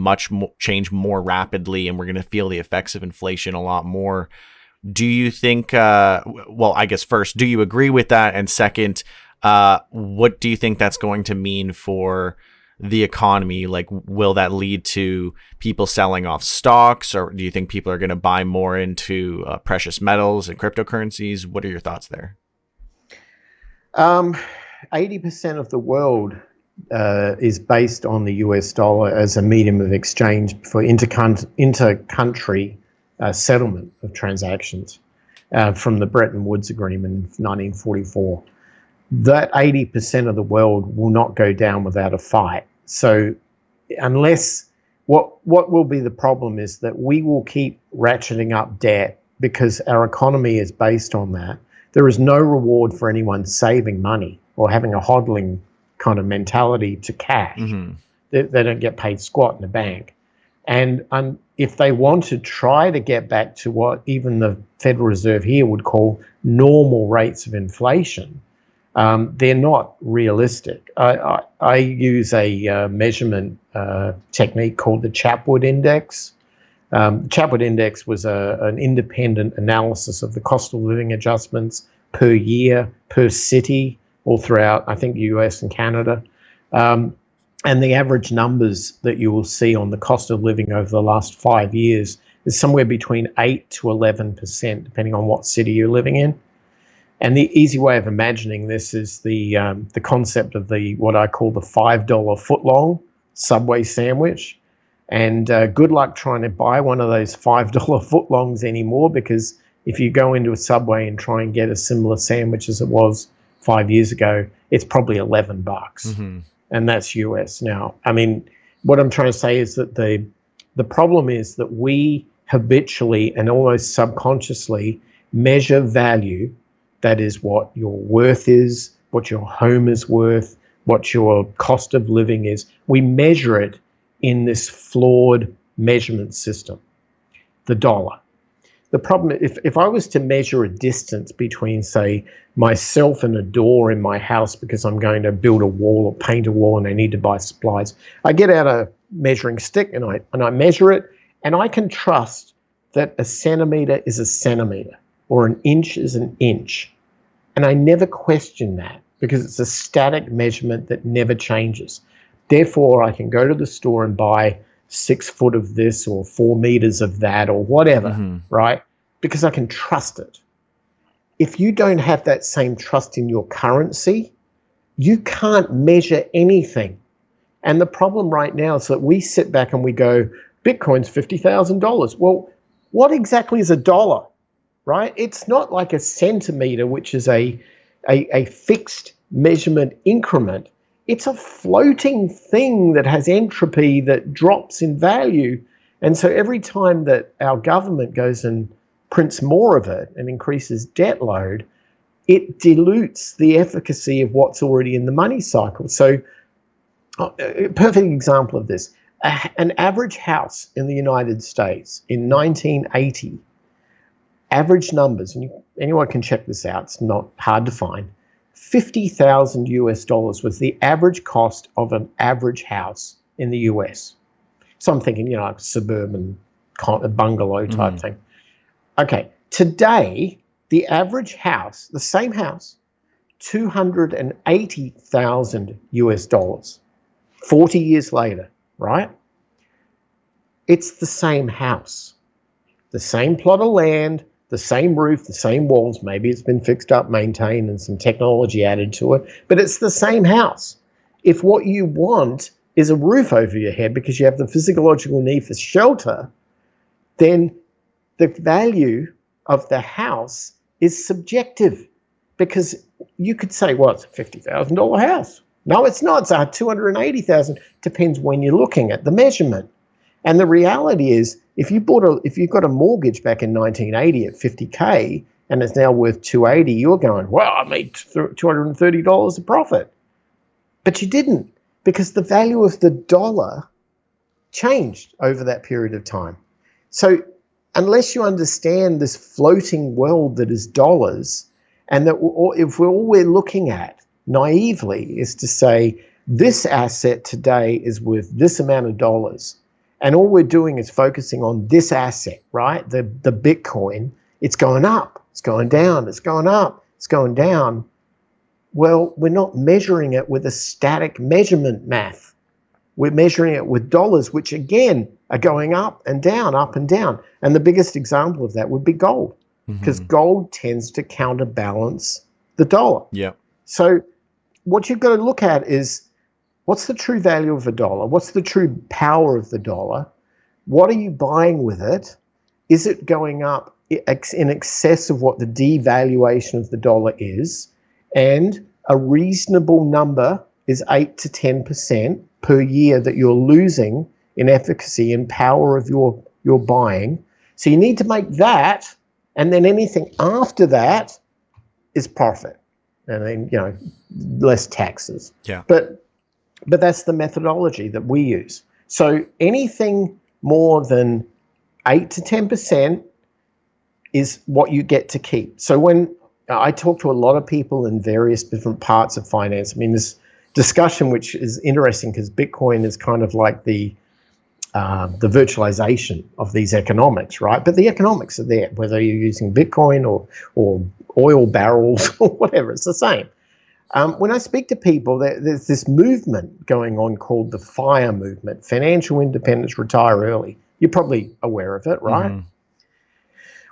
change more rapidly, and we're going to feel the effects of inflation a lot more. Do you think, well, I guess first, do you agree with that? And second, what do you think that's going to mean for the economy? Like, will that lead to people selling off stocks, or do you think people are going to buy more into precious metals and cryptocurrencies? What are your thoughts there? 80% of the world is based on the US dollar as a medium of exchange for inter-country settlement of transactions from the Bretton Woods Agreement in 1944. That 80% of the world will not go down without a fight. So unless, what will be the problem is that we will keep ratcheting up debt because our economy is based on that. There is no reward for anyone saving money or having a hodling kind of mentality to cash. They don't get paid squat in the bank. And if they want to try to get back to what even the Federal Reserve here would call normal rates of inflation, they're not realistic. I use a measurement technique called the Chapwood Index. The Chapwood Index was an independent analysis of the cost of living adjustments per year, per city, all throughout, I think, the US and Canada. And the average numbers that you will see on the cost of living over the last 5 years is somewhere between 8 to 11%, depending on what city you're living in. And the easy way of imagining this is the concept of what I call the $5 footlong Subway sandwich. And good luck trying to buy one of those $5 footlongs anymore, because if you go into a Subway and try and get a similar sandwich as it was 5 years ago, it's probably $11. And that's US now. I mean, what I'm trying to say is that the problem is that we habitually and almost subconsciously measure value. That is what your worth is, what your home is worth, what your cost of living is. We measure it in this flawed measurement system, the dollar. The problem, if I was to measure a distance between, say, myself and a door in my house because I'm going to build a wall or paint a wall and I need to buy supplies, I get out a measuring stick and I measure it, and I can trust that a centimeter is a centimeter or an inch is an inch. And I never question that because it's a static measurement that never changes. Therefore, I can go to the store and buy 6 foot of this or 4 meters of that or whatever, right? Because I can trust it. If you don't have that same trust in your currency, you can't measure anything. And the problem right now is that we sit back and we go, Bitcoin's $50,000. Well, what exactly is a dollar, right? It's not like a centimeter, which is a fixed measurement increment. It's a floating thing that has entropy that drops in value. And so every time that our government goes and prints more of it and increases debt load, it dilutes the efficacy of what's already in the money cycle. So a perfect example of this, an average house in the United States in 1980, average numbers, and anyone can check this out, it's not hard to find, $50,000 was the average cost of an average house in the US. So I'm thinking, a suburban bungalow type thing. Okay, today, the average house, the same house, $280,000. 40 years later, right? It's the same house, the same plot of land, the same roof, the same walls. Maybe it's been fixed up, maintained, and some technology added to it, but it's the same house. If what you want is a roof over your head because you have the physiological need for shelter, then the value of the house is subjective, because you could say, well, it's a $50,000 house. No, it's not. It's $280,000. Depends when you're looking at the measurement. And the reality is, if you got a mortgage back in 1980 at $50K and it's now worth $280, you're going, well, I made $230 of profit. But you didn't, because the value of the dollar changed over that period of time. So unless you understand this floating world that is dollars, and that if all we're looking at naively is to say this asset today is worth this amount of dollars, and all we're doing is focusing on this asset, right? The Bitcoin, it's going up, it's going down, it's going up, it's going down. Well, we're not measuring it with a static measurement math. We're measuring it with dollars, which again are going up and down, up and down. And the biggest example of that would be gold, because gold tends to counterbalance the dollar. Yeah. So what you've got to look at is, what's the true value of a dollar? What's the true power of the dollar? What are you buying with it? Is it going up in excess of what the devaluation of the dollar is? And a reasonable number is 8 to 10% per year that you're losing in efficacy and power of your buying. So you need to make that, and then anything after that is profit. And then, less taxes. Yeah. But that's the methodology that we use. So anything more than 8 to 10% is what you get to keep. So when I talk to a lot of people in various different parts of finance, this discussion, which is interesting because Bitcoin is kind of like the virtualization of these economics, right? But the economics are there, whether you're using Bitcoin or oil barrels or whatever, it's the same. When I speak to people, there's this movement going on called the FIRE movement, Financial Independence, Retire Early. You're probably aware of it, right?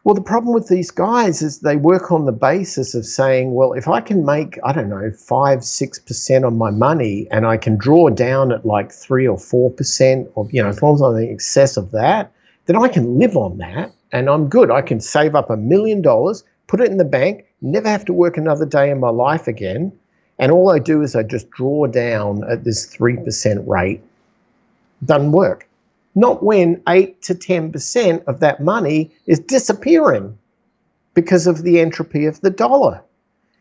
Well, the problem with these guys is they work on the basis of saying, well, if I can make, 5-6% on my money and I can draw down at like 3 or 4%, or, as long as I'm in excess of that, then I can live on that and I'm good. I can save up $1 million, put it in the bank, never have to work another day in my life again. And all I do is I just draw down at this 3% rate. Doesn't work. Not when 8 to 10% of that money is disappearing because of the entropy of the dollar.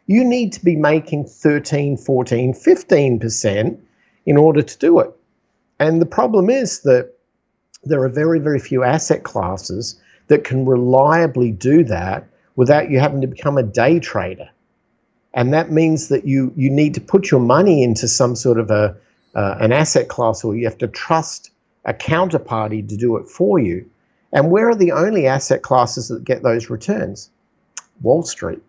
You need to be making 13, 14, 15% in order to do it. And the problem is that there are very, very few asset classes that can reliably do that without you having to become a day trader. And that means that you need to put your money into some sort of an asset class, or you have to trust a counterparty to do it for you. And where are the only asset classes that get those returns? Wall Street.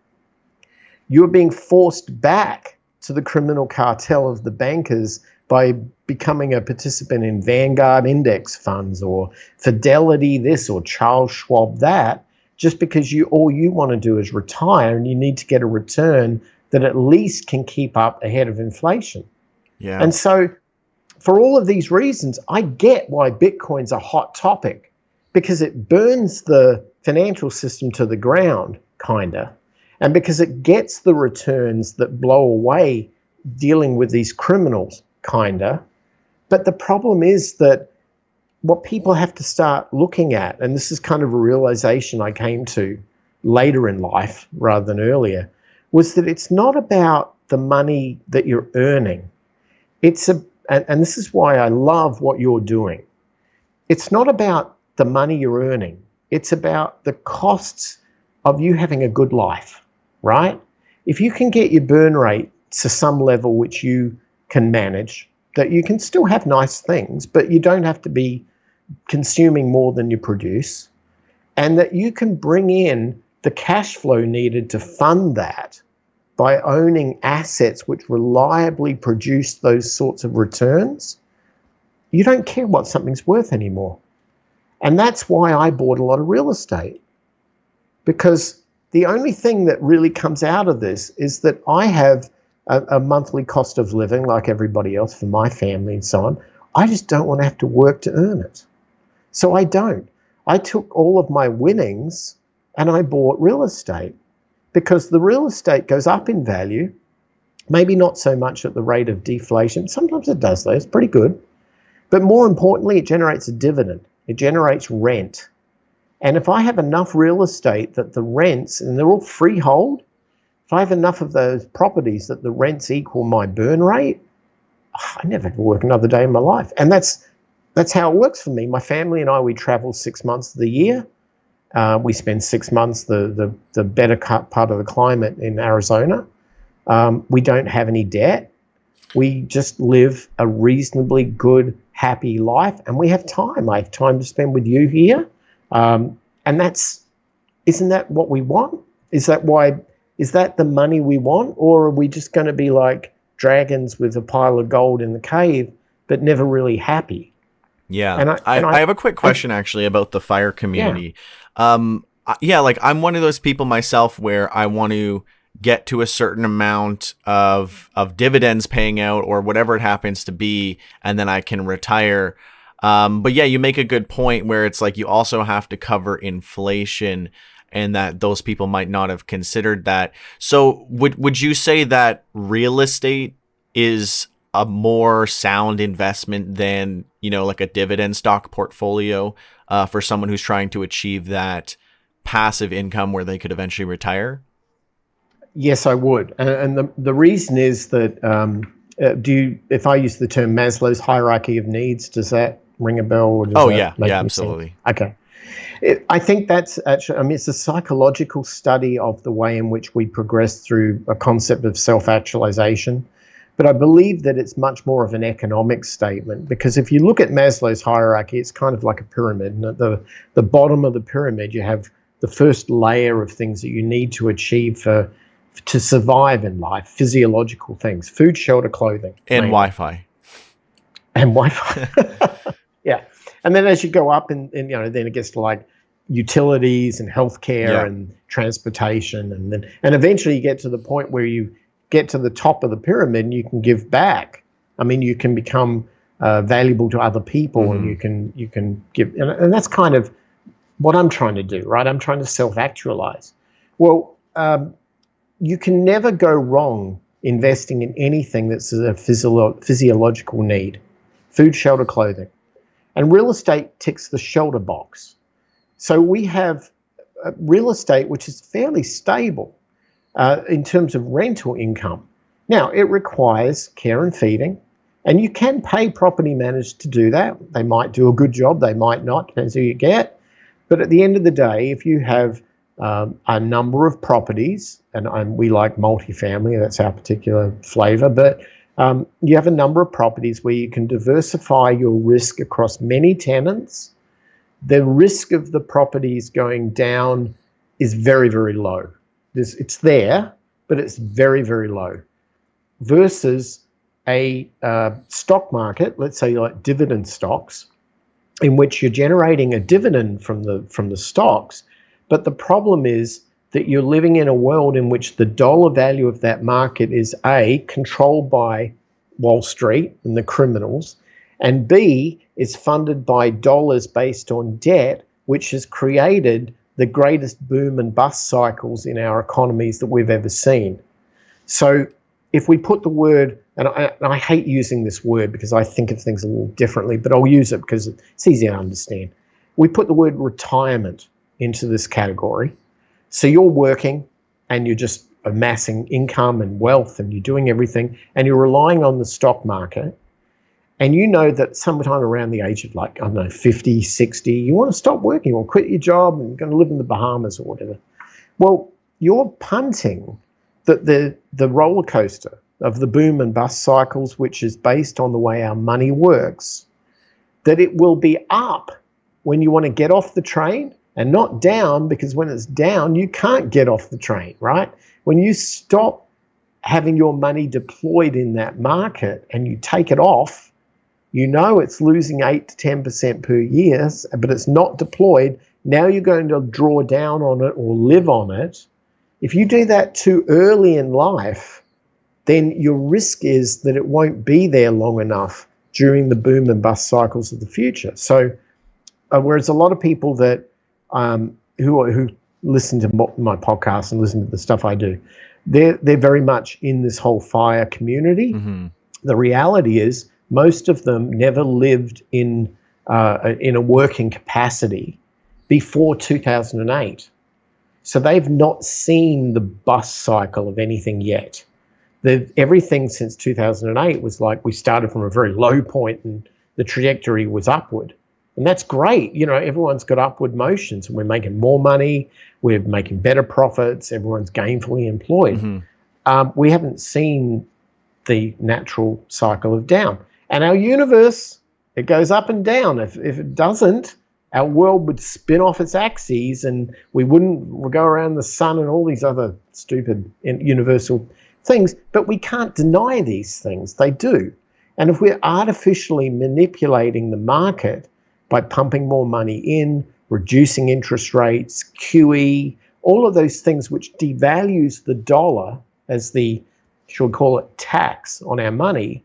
You're being forced back to the criminal cartel of the bankers by becoming a participant in Vanguard index funds or Fidelity this or Charles Schwab that, just because all you want to do is retire and you need to get a return that at least can keep up ahead of inflation. Yeah. And so for all of these reasons, I get why Bitcoin's a hot topic, because it burns the financial system to the ground, kinda, and because it gets the returns that blow away dealing with these criminals, kinda. But the problem is that what people have to start looking at, and this is kind of a realization I came to later in life rather than earlier, was that it's not about the money that you're earning. And this is why I love what you're doing. It's not about the money you're earning. It's about the costs of you having a good life, right? If you can get your burn rate to some level which you can manage, that you can still have nice things, but you don't have to be consuming more than you produce, and that you can bring in the cash flow needed to fund that by owning assets which reliably produce those sorts of returns, you don't care what something's worth anymore. And that's why I bought a lot of real estate, because the only thing that really comes out of this is that I have a monthly cost of living like everybody else for my family and so on. I just don't want to have to work to earn it. So I don't. I took all of my winnings and I bought real estate, because the real estate goes up in value, maybe not so much at the rate of deflation. Sometimes it does though, it's pretty good. But more importantly, it generates a dividend. It generates rent. And if I have enough real estate that the rents, and they're all freehold, if I have enough of those properties that the rents equal my burn rate, I never have to work another day in my life. And that's how it works for me. My family and I, we travel 6 months of the year. We spend 6 months, the better part of the climate in Arizona. We don't have any debt. We just live a reasonably good, happy life, and we have time. I have time to spend with you here. And isn't that what we want? Is that the money we want? Or are we just going to be like dragons with a pile of gold in the cave, but never really happy? Yeah. And I have a quick question actually about the FIRE community. Yeah. Like I'm one of those people myself where I want to get to a certain amount of dividends paying out or whatever it happens to be, and then I can retire. But yeah, you make a good point where it's like you also have to cover inflation, and that those people might not have considered that. So would you say that real estate is a more sound investment than, like a dividend stock portfolio for someone who's trying to achieve that passive income where they could eventually retire? Yes, I would. And the reason is that if I use the term Maslow's hierarchy of needs, does that ring a bell? Or does that make absolutely. Sense? Okay. I think that's actually, it's a psychological study of the way in which we progress through a concept of self-actualization. But I believe that it's much more of an economic statement, because if you look at Maslow's hierarchy, it's kind of like a pyramid. And at the bottom of the pyramid, you have the first layer of things that you need to achieve to survive in life, physiological things, food, shelter, clothing. And Wi-Fi. And Wi-Fi. Yeah. And then as you go up and then it gets to like utilities and healthcare and transportation. And eventually you get to the point where you get to the top of the pyramid and you can give back. I mean, you can become valuable to other people, and you can give. And that's kind of what I'm trying to do, right? I'm trying to self-actualize. Well, you can never go wrong investing in anything that's a physiological need: food, shelter, clothing. And real estate ticks the shelter box. So we have real estate which is fairly stable in terms of rental income. Now, it requires care and feeding, and you can pay property managers to do that. They might do a good job, they might not, depends who you get. But at the end of the day, if you have a number of properties, and we like multifamily, that's our particular flavor, but you have a number of properties where you can diversify your risk across many tenants. The risk of the properties going down is very, very low. It's there, but it's very, very low. Versus a stock market, let's say like dividend stocks, in which you're generating a dividend from the stocks, but the problem is that you're living in a world in which the dollar value of that market is A, controlled by Wall Street and the criminals, and B, is funded by dollars based on debt, which has created the greatest boom and bust cycles in our economies that we've ever seen. So if we put the word, and I hate using this word because I think of things a little differently, but I'll use it because it's easier to understand. We put the word retirement into this category. So you're working and you're just amassing income and wealth and you're doing everything and you're relying on the stock market. And you know that sometime around the age of 50, 60, you want to stop working, you want to quit your job and you're going to live in the Bahamas or whatever. Well, you're punting the roller coaster of the boom and bust cycles, which is based on the way our money works, that it will be up when you want to get off the train and not down, because when it's down, you can't get off the train, right? When you stop having your money deployed in that market and you take it off, you know it's losing 8 to 10% per year, but it's not deployed. Now you're going to draw down on it or live on it. If you do that too early in life, then your risk is that it won't be there long enough during the boom and bust cycles of the future. So whereas a lot of people that who listen to my podcast and listen to the stuff I do, they're very much in this whole FIRE community. Mm-hmm. The reality is most of them never lived in a working capacity before 2008. So they've not seen the bust cycle of anything yet. Everything since 2008 was like we started from a very low point and the trajectory was upward. And that's great. You know, everyone's got upward motions and we're making more money. We're making better profits. Everyone's gainfully employed. Mm-hmm. We haven't seen the natural cycle of down. And our universe, it goes up and down. If it doesn't, our world would spin off its axes and we'll go around the sun and all these other stupid universal things. But we can't deny these things. They do. And if we're artificially manipulating the market by pumping more money in, reducing interest rates, QE, all of those things which devalues the dollar as the, should we call it, tax on our money,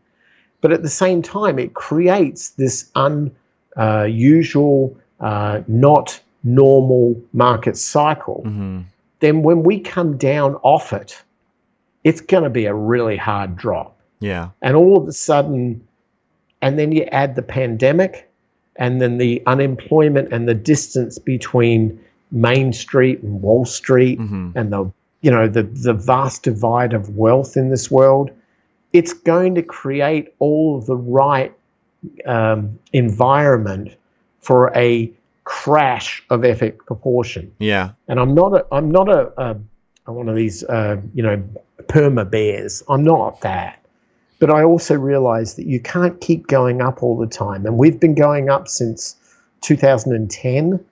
but at the same time, it creates this unusual, not normal market cycle. Mm-hmm. Then when we come down off it, it's going to be a really hard drop. Yeah. And all of a sudden, and then you add the pandemic and then the unemployment and the distance between Main Street and Wall Street, mm-hmm. and the vast divide of wealth in this world. It's going to create all of the right environment for a crash of epic proportion. Yeah. And I'm not one of these perma bears. I'm not that. But I also realize that you can't keep going up all the time. And we've been going up since 2010.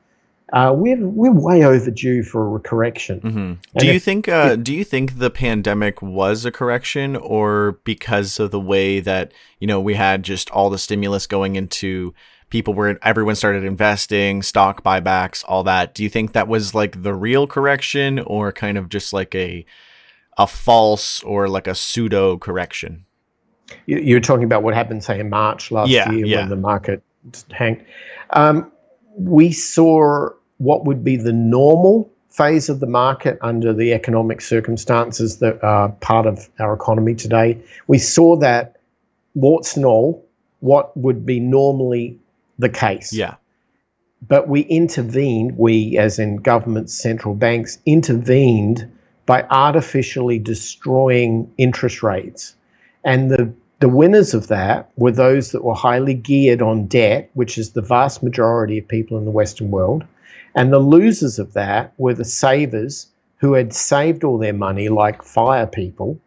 We're way overdue for a correction. Mm-hmm. Do you think the pandemic was a correction, or because of the way that we had just all the stimulus going into people, where everyone started investing, stock buybacks, all that? Do you think that was like the real correction, or kind of just like a false or like a pseudo correction? You're talking about what happened, say, in March last year when the market tanked. We saw what would be the normal phase of the market under the economic circumstances that are part of our economy today. We saw that warts and all, what would be normally the case. Yeah. But we intervened, we as in governments, central banks, intervened by artificially destroying interest rates. And the winners of that were those that were highly geared on debt, which is the vast majority of people in the Western world. And the losers of that were the savers who had saved all their money, like fire people,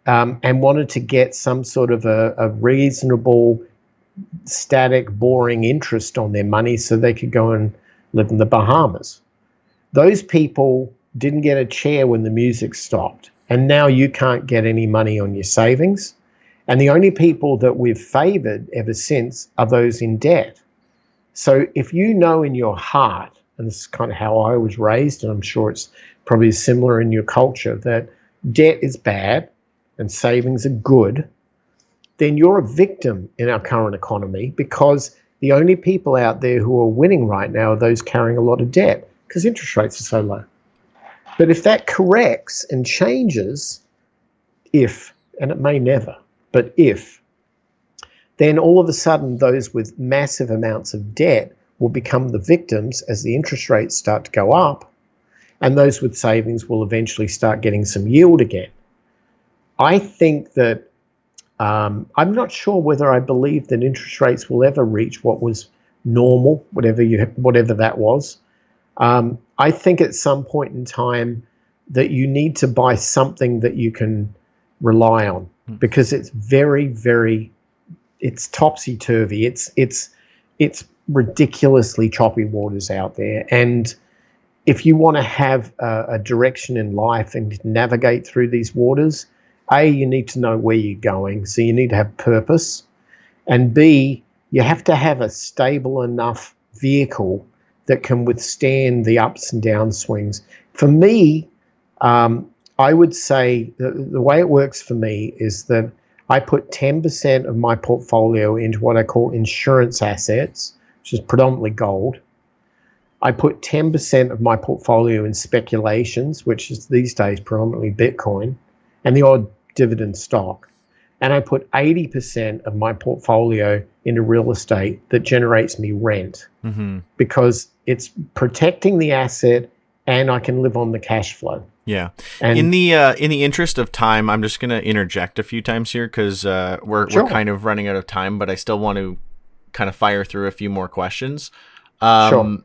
and wanted to get some sort of a reasonable, static, boring interest on their money so they could go and live in the Bahamas. Those people didn't get a chair when the music stopped, and now you can't get any money on your savings. And the only people that we've favored ever since are those in debt. So if you know in your heart, and this is kind of how I was raised, and I'm sure it's probably similar in your culture, that debt is bad and savings are good, then you're a victim in our current economy, because the only people out there who are winning right now are those carrying a lot of debt, because interest rates are so low. But if that corrects and changes, and it may never, but then all of a sudden those with massive amounts of debt will become the victims as the interest rates start to go up, and those with savings will eventually start getting some yield again. I think that I'm not sure whether I believe that interest rates will ever reach what was normal, whatever that was. I think at some point in time that you need to buy something that you can rely on, because it's very, very, it's topsy-turvy. It's ridiculously choppy waters out there. And if you want to have a direction in life and navigate through these waters, A, you need to know where you're going. So you need to have purpose. And B, you have to have a stable enough vehicle that can withstand the ups and down swings. For me, I would say the way it works for me is that I put 10% of my portfolio into what I call insurance assets, which is predominantly gold. I put 10% of my portfolio in speculations, which is these days predominantly Bitcoin, and the odd dividend stock. And I put 80% of my portfolio into real estate that generates me rent, because it's protecting the asset and I can live on the cash flow. Yeah. And in the interest of time, I'm just going to interject a few times here, because we're kind of running out of time, but I still want to kind of fire through a few more questions. Sure.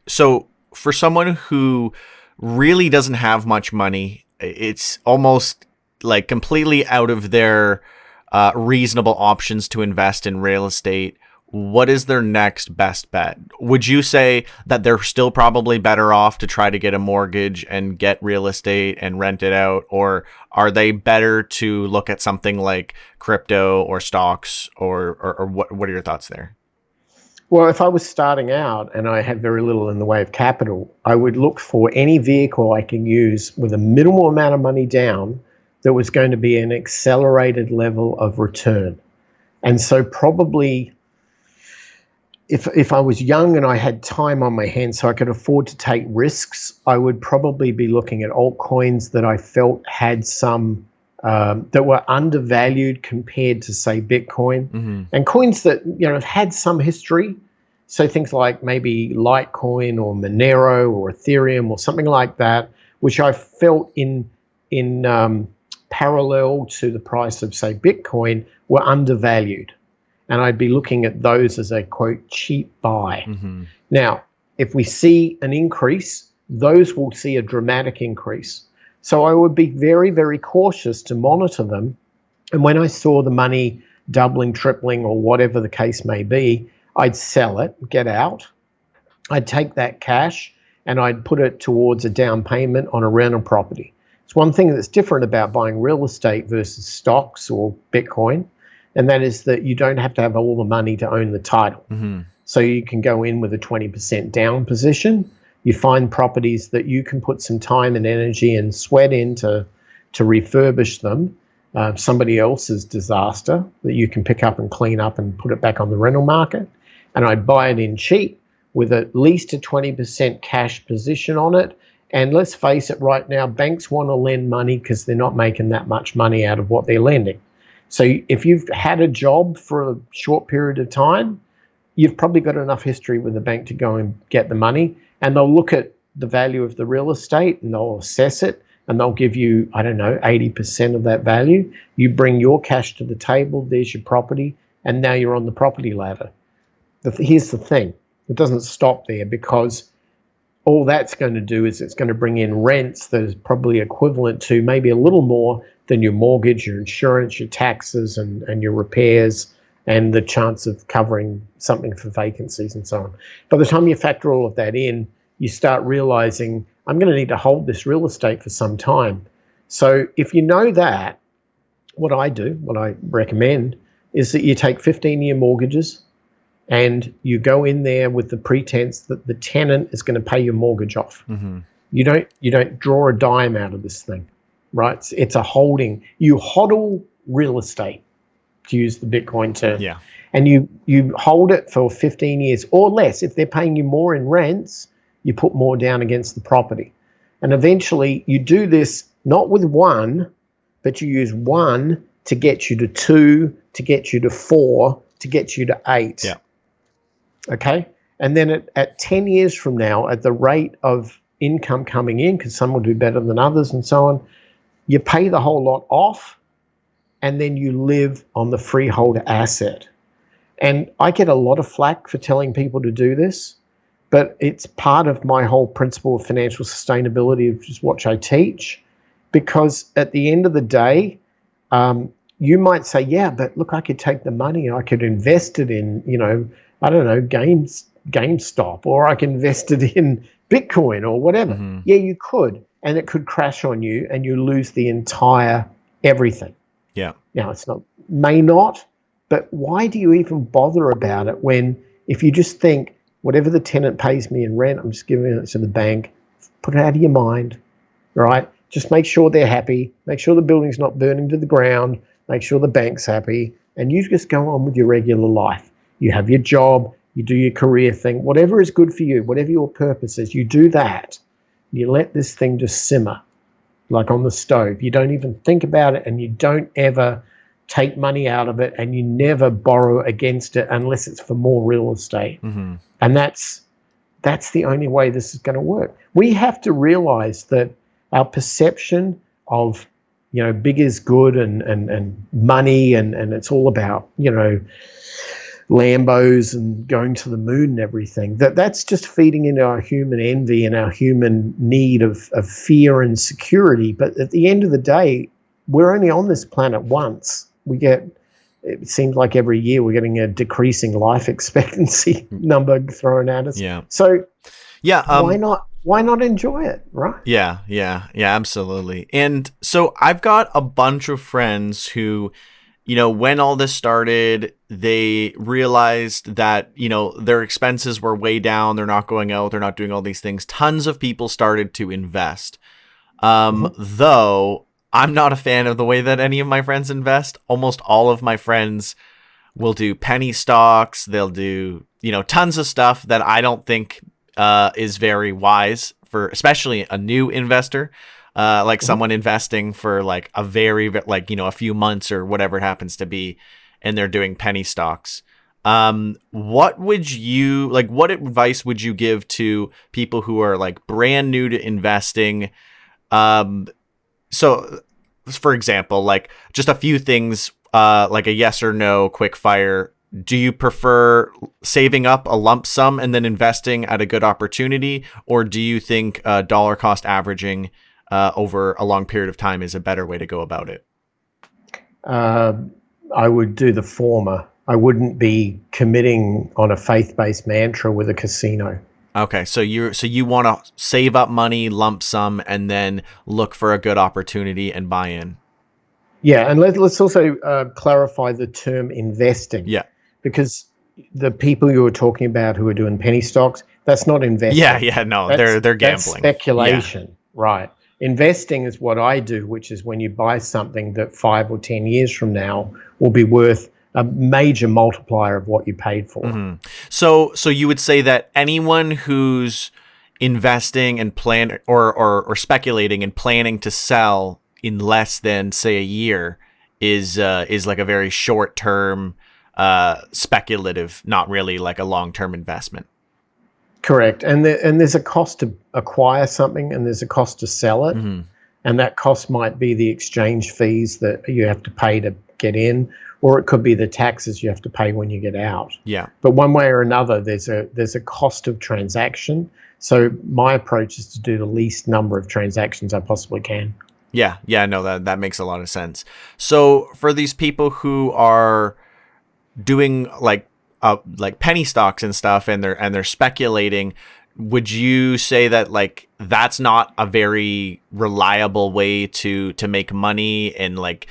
So for someone who really doesn't have much money, it's almost like completely out of their reasonable options to invest in real estate. What is their next best bet? Would you say that they're still probably better off to try to get a mortgage and get real estate and rent it out? Or are they better to look at something like crypto or stocks, or what are your thoughts there? Well, if I was starting out and I had very little in the way of capital, I would look for any vehicle I can use with a minimal amount of money down that was going to be an accelerated level of return. And so probably if I was young and I had time on my hands so I could afford to take risks, I would probably be looking at altcoins that I felt had some that were undervalued compared to, say, Bitcoin, and coins that have had some history. So things like maybe Litecoin or Monero or Ethereum or something like that, which I felt in parallel to the price of, say, Bitcoin, were undervalued. And I'd be looking at those as a, quote, cheap buy. Now, if we see an increase, those will see a dramatic increase. So I would be very, very cautious to monitor them. And when I saw the money doubling, tripling, or whatever the case may be, I'd sell it, get out. I'd take that cash and I'd put it towards a down payment on a rental property. It's one thing that's different about buying real estate versus stocks or Bitcoin, and that is that you don't have to have all the money to own the title. So you can go in with a 20% down position. You find properties that you can put some time and energy and sweat into to refurbish them. Somebody else's disaster that you can pick up and clean up and put it back on the rental market. And I'd buy it in cheap with at least a 20% cash position on it. And let's face it, right now, banks want to lend money because they're not making that much money out of what they're lending. So if you've had a job for a short period of time, you've probably got enough history with the bank to go and get the money. And they'll look at the value of the real estate and they'll assess it and they'll give you, 80% of that value. You bring your cash to the table, there's your property, and now you're on the property ladder. Here's the thing, it doesn't stop there, because all that's going to do is it's going to bring in rents that is probably equivalent to maybe a little more than your mortgage, your insurance, your taxes, and your repairs, and the chance of covering something for vacancies and so on. By the time you factor all of that in, you start realizing, I'm going to need to hold this real estate for some time. So if you know that, what I recommend is that you take 15-year mortgages and you go in there with the pretense that the tenant is going to pay your mortgage off. Mm-hmm. You don't draw a dime out of this thing, right? It's a holding. You hodl real estate, to use the Bitcoin term. Yeah. And you hold it for 15 years or less. If they're paying you more in rents, you put more down against the property. And eventually you do this not with one, but you use one to get you to two, to get you to four, to get you to eight. Yeah. Okay? And then at 10 years from now, at the rate of income coming in, because some will do better than others and so on, you pay the whole lot off, and then you live on the freehold asset. And I get a lot of flack for telling people to do this, but it's part of my whole principle of financial sustainability, which is what I teach. Because at the end of the day, you might say, yeah, but look, I could take the money and I could invest it in, I don't know, GameStop, or I can invest it in Bitcoin or whatever. Mm-hmm. Yeah, you could. And it could crash on you and you lose the entire everything. Yeah. Now, may not, but why do you even bother about it when, if you just think, whatever the tenant pays me in rent, I'm just giving it to the bank, put it out of your mind, right? Just make sure they're happy, make sure the building's not burning to the ground, make sure the bank's happy, and you just go on with your regular life. You have your job, you do your career thing, whatever is good for you, whatever your purpose is, you do that. You let this thing just simmer, like on the stove. You don't even think about it, and you don't ever take money out of it, and you never borrow against it unless it's for more real estate. Mm-hmm. And that's the only way this is going to work. We have to realize that our perception of, big is good and money and it's all about, Lambos and going to the moon and everything, that's just feeding into our human envy and our human need of fear and security. But at the end of the day, we're only on this planet once. It seems like every year we're getting a decreasing life expectancy number thrown at us. Yeah. So yeah, why not enjoy it, right? Yeah, absolutely. And so I've got a bunch of friends who, when all this started, they realized that, their expenses were way down. They're not going out. They're not doing all these things. Tons of people started to invest. Though I'm not a fan of the way that any of my friends invest. Almost all of my friends will do penny stocks. They'll do, tons of stuff that I don't think is very wise for, especially a new investor. Like someone investing for like a a few months or whatever it happens to be, and they're doing penny stocks. What advice would you give to people who are like brand new to investing? So for example, like just a few things, like a yes or no quick fire. Do you prefer saving up a lump sum and then investing at a good opportunity? Or do you think dollar cost averaging over a long period of time is a better way to go about it? I would do the former. I wouldn't be committing on a faith-based mantra with a casino. Okay, so you want to save up money, lump sum, and then look for a good opportunity and buy in. Yeah, and let's also clarify the term investing. Yeah. Because the people you were talking about who are doing penny stocks, that's not investing. Yeah, no, they're gambling. That's speculation, right? Investing is what I do, which is when you buy something that 5 or 10 years from now will be worth a major multiplier of what you paid for. Mm-hmm. So you would say that anyone who's investing and or speculating and planning to sell in less than, say, a year is like a very short term speculative, not really like a long term investment. Correct. And there's a cost to acquire something and there's a cost to sell it. Mm-hmm. And that cost might be the exchange fees that you have to pay to get in, or it could be the taxes you have to pay when you get out. Yeah. But one way or another, there's a cost of transaction. So my approach is to do the least number of transactions I possibly can. Yeah, no, that makes a lot of sense. So for these people who are doing like penny stocks and stuff, and they're speculating, would you say that like that's not a very reliable way to make money? And like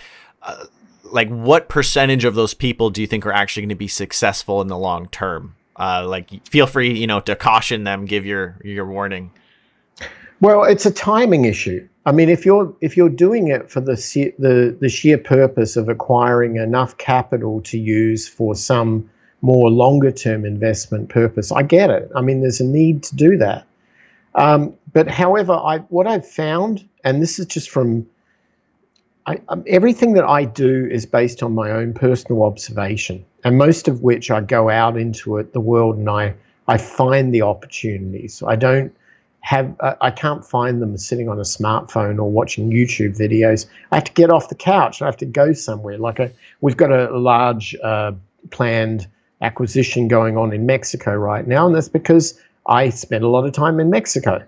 what percentage of those people do you think are actually going to be successful in the long term? Like feel free, to caution them, give your warning. Well, it's a timing issue. I mean, if you're doing it for the sheer purpose of acquiring enough capital to use for some more longer term investment purpose, I get it. I mean, there's a need to do that. But however, what I've found, and this is just from everything that I do is based on my own personal observation, and most of which I go out into the world and I find the opportunities. I can't find them sitting on a smartphone or watching YouTube videos. I have to get off the couch. I have to go somewhere. We've got a large planned acquisition going on in Mexico right now, and that's because I spent a lot of time in Mexico.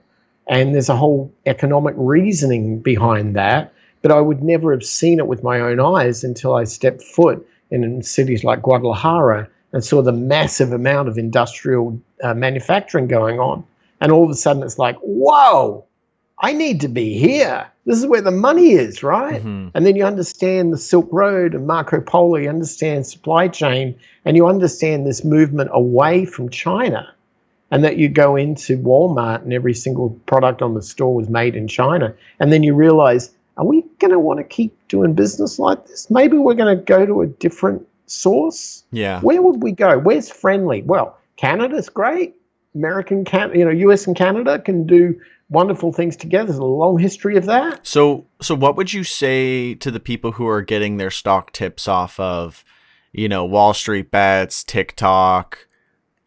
And there's a whole economic reasoning behind that, but I would never have seen it with my own eyes until I stepped foot in cities like Guadalajara and saw the massive amount of industrial manufacturing going on. And all of a sudden it's like, whoa, I need to be here. This is where the money is, right? Mm-hmm. And then you understand the Silk Road and Marco Polo, you understand supply chain, and you understand this movement away from China. And that you go into Walmart and every single product on the store was made in China. And then you realize, are we going to want to keep doing business like this? Maybe we're going to go to a different source. Yeah. Where would we go? Where's friendly? Well, Canada's great. US and Canada can do wonderful things together. There's a long history of that. So what would you say to the people who are getting their stock tips off of, Wall Street Bets, TikTok,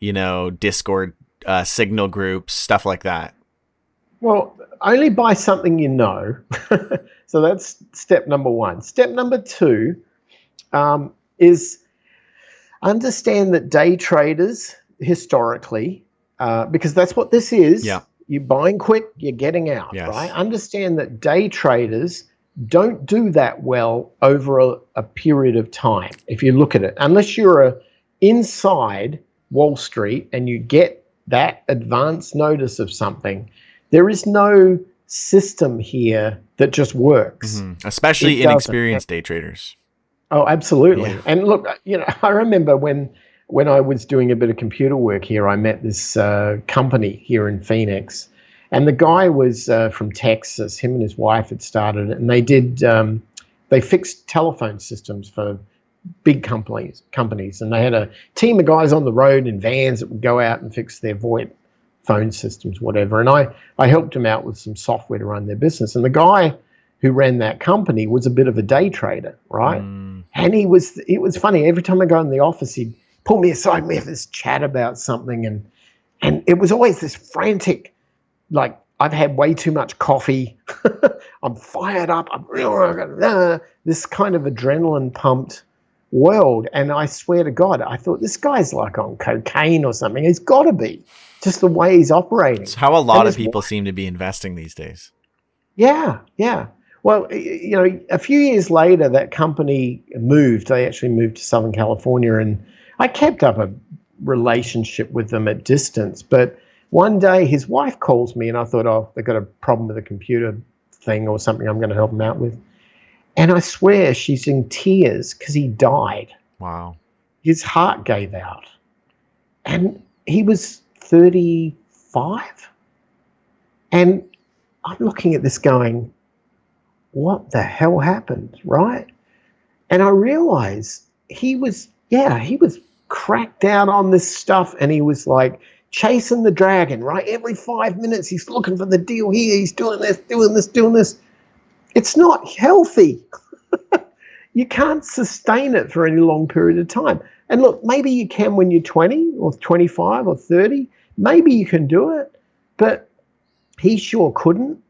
Discord, signal groups, stuff like that? Well, only buy something you know. So that's step number one. Step number two is understand that day traders historically, because that's what this is. Yeah. You're buying quick, you're getting out, Yes. right? Understand that day traders don't do that well over a period of time. If you look at it, unless you're inside Wall Street and you get that advance notice of something, there is no system here that just works. Mm-hmm. Especially inexperienced day traders. Oh, absolutely. Yeah. And look, I remember when I was doing a bit of computer work here, I met this company here in Phoenix, and the guy was from Texas. Him and his wife had started it, and they fixed telephone systems for big companies, and they had a team of guys on the road in vans that would go out and fix their VoIP phone systems, whatever. And I helped him out with some software to run their business. And the guy who ran that company was a bit of a day trader, right? And it was funny. Every time I go in the office, he'd pull me aside and we have this chat about something. And it was always this frantic, like, I've had way too much coffee. I'm fired up. This kind of adrenaline pumped world. And I swear to God, I thought this guy's like on cocaine or something. He's got to be, just the way he's operating. It's how a lot of people seem to be investing these days. Yeah. Well, a few years later, that company moved. They actually moved to Southern California, and I kept up a relationship with them at distance. But one day his wife calls me, and I thought, oh, they've got a problem with a computer thing or something I'm going to help them out with. And I swear she's in tears because he died. Wow. His heart gave out. And he was 35. And I'm looking at this going, what the hell happened, right? And I realized he was cracked out on this stuff, and he was like chasing the dragon, right? Every 5 minutes he's looking for the deal here, he's doing this. It's not healthy. You can't sustain it for any long period of time. And look, maybe you can when you're 20 or 25 or 30. Maybe you can do it, but he sure couldn't.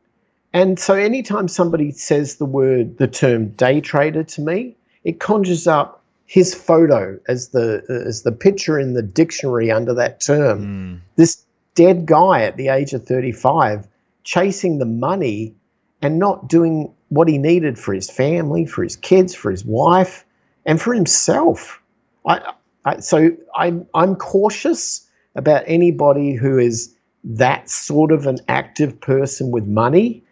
And so anytime somebody says the term day trader to me, it conjures up his photo as the picture in the dictionary under that term. This dead guy at the age of 35 chasing the money and not doing what he needed for his family, for his kids, for his wife, and for himself. I'm cautious about anybody who is that sort of an active person with money.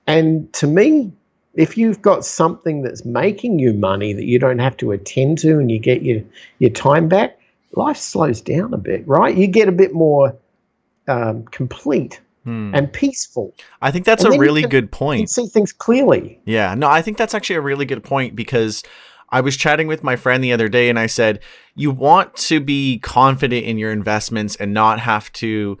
And to me, if you've got something that's making you money that you don't have to attend to and you get your time back, life slows down a bit, right? You get a bit more complete and peaceful. I think that's And a then really good you can point. see things clearly. Yeah, no, I think that's actually a really good point because I was chatting with my friend the other day and I said, you want to be confident in your investments and not have to,